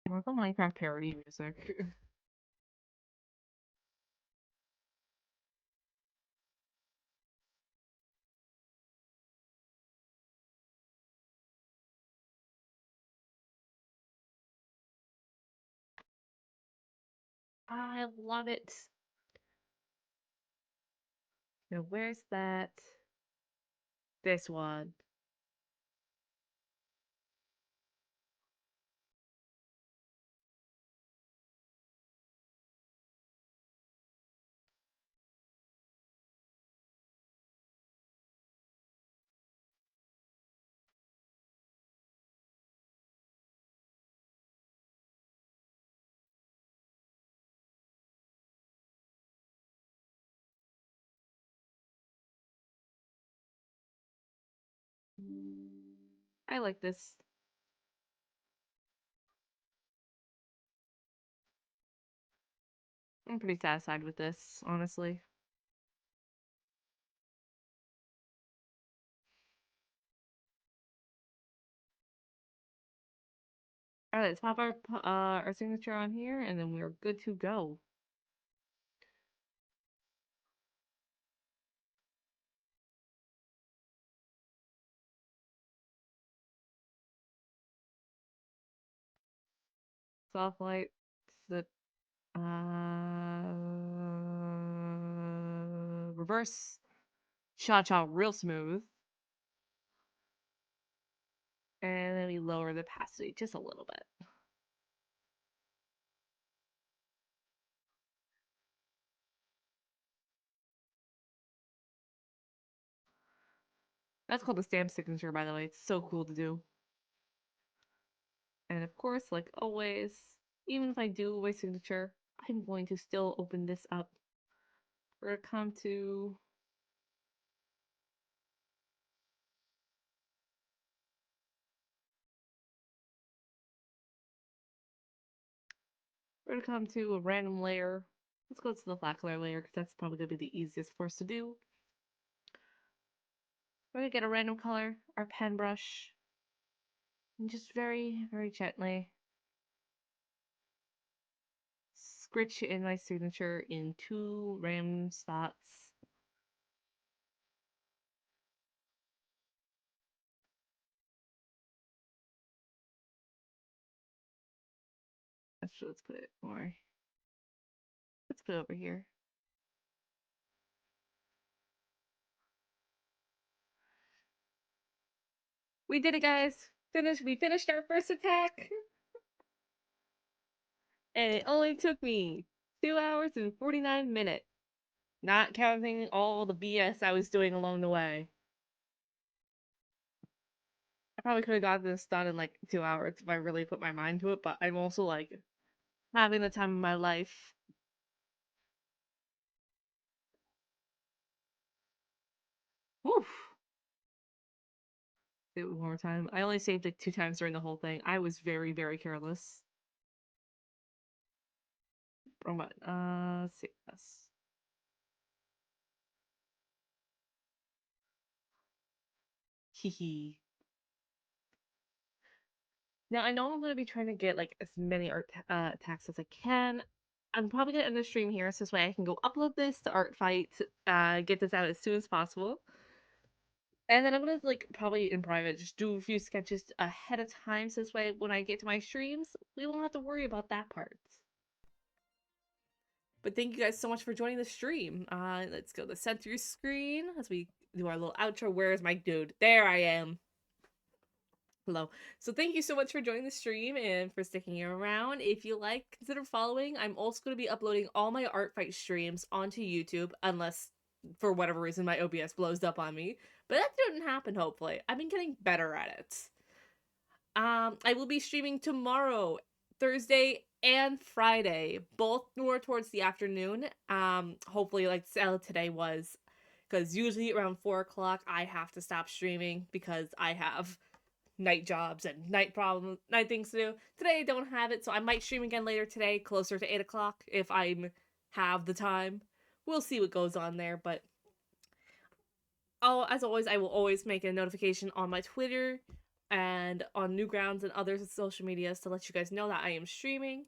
Work on Minecraft parody music. I love it. Now where's that? This one. I like this. I'm pretty satisfied with this, honestly. All right, let's pop our signature on here, and then we're good to go. Soft light, the reverse cha-cha real smooth, and then we lower the opacity just a little bit. That's called a stamp signature, by the way. It's so cool to do. And of course, like always, even if I do my signature, I'm going to still open this up for it to come to a random layer. Let's go to the black color layer because that's probably going to be the easiest for us to do. We're going to get a random color, our pen brush, and just very, very gently scritch in my signature in 2 random spots. Actually, let's put it more. Let's put it over here. We did it, guys! We finished our first attack! And it only took me 2 hours and 49 minutes. Not counting all the BS I was doing along the way. I probably could have got this done in like 2 hours if I really put my mind to it, but I'm also like having the time of my life. Woof. Do it one more time. I only saved like 2 times during the whole thing. I was very, very careless. Wrong button. Save this. Hee. Now I know I'm gonna be trying to get like as many art attacks as I can. I'm probably gonna end the stream here, so this way I can go upload this to Artfight, get this out as soon as possible. And then I'm gonna like probably in private just do a few sketches ahead of time, so this way when I get to my streams, we won't have to worry about that part. But thank you guys so much for joining the stream. Let's go to the center screen as we do our little outro. Where is my dude? There I am. Hello. So thank you so much for joining the stream and for sticking around. If you like, consider following. I'm also going to be uploading all my Artfight streams onto YouTube, unless for whatever reason my OBS blows up on me. But that didn't happen, hopefully. I've been getting better at it. I will be streaming tomorrow, Thursday, and Friday, both more towards the afternoon. Hopefully, like today was, because usually around 4 o'clock I have to stop streaming because I have night jobs and night things to do. Today I don't have it, so I might stream again later today, closer to 8 o'clock if I have the time. We'll see what goes on there, but oh, as always, I will always make a notification on my Twitter and on Newgrounds and other social medias to let you guys know that I am streaming.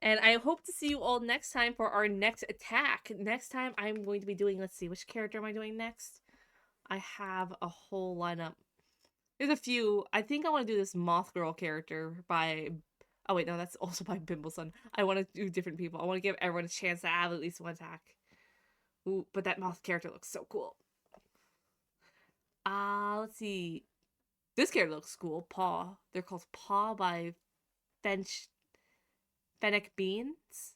And I hope to see you all next time for our next attack. Next time I'm going to be doing, let's see, which character am I doing next? I have a whole lineup. There's a few. I think I want to do this Moth Girl character by... Oh wait, no, that's also by Bimbleson. I want to do different people. I want to give everyone a chance to have at least one attack. Ooh, but that Moth character looks so cool. Let's see. This character looks cool. Paw. They're called Paw by Fennec Beans.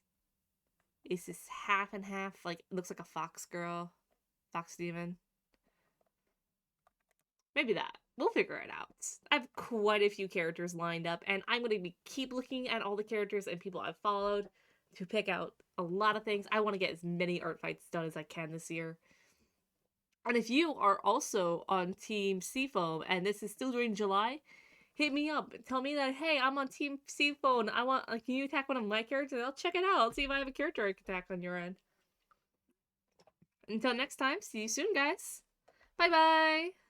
It's this half and half, like, it looks like a fox girl. Fox demon. Maybe that. We'll figure it out. I have quite a few characters lined up, and I'm going to keep looking at all the characters and people I've followed to pick out a lot of things. I want to get as many art fights done as I can this year. And if you are also on Team Seafoam and this is still during July, hit me up. Tell me that, hey, I'm on Team Seafoam. I want, can you attack one of my characters? I'll check it out. I'll see if I have a character I can attack on your end. Until next time, see you soon, guys. Bye bye.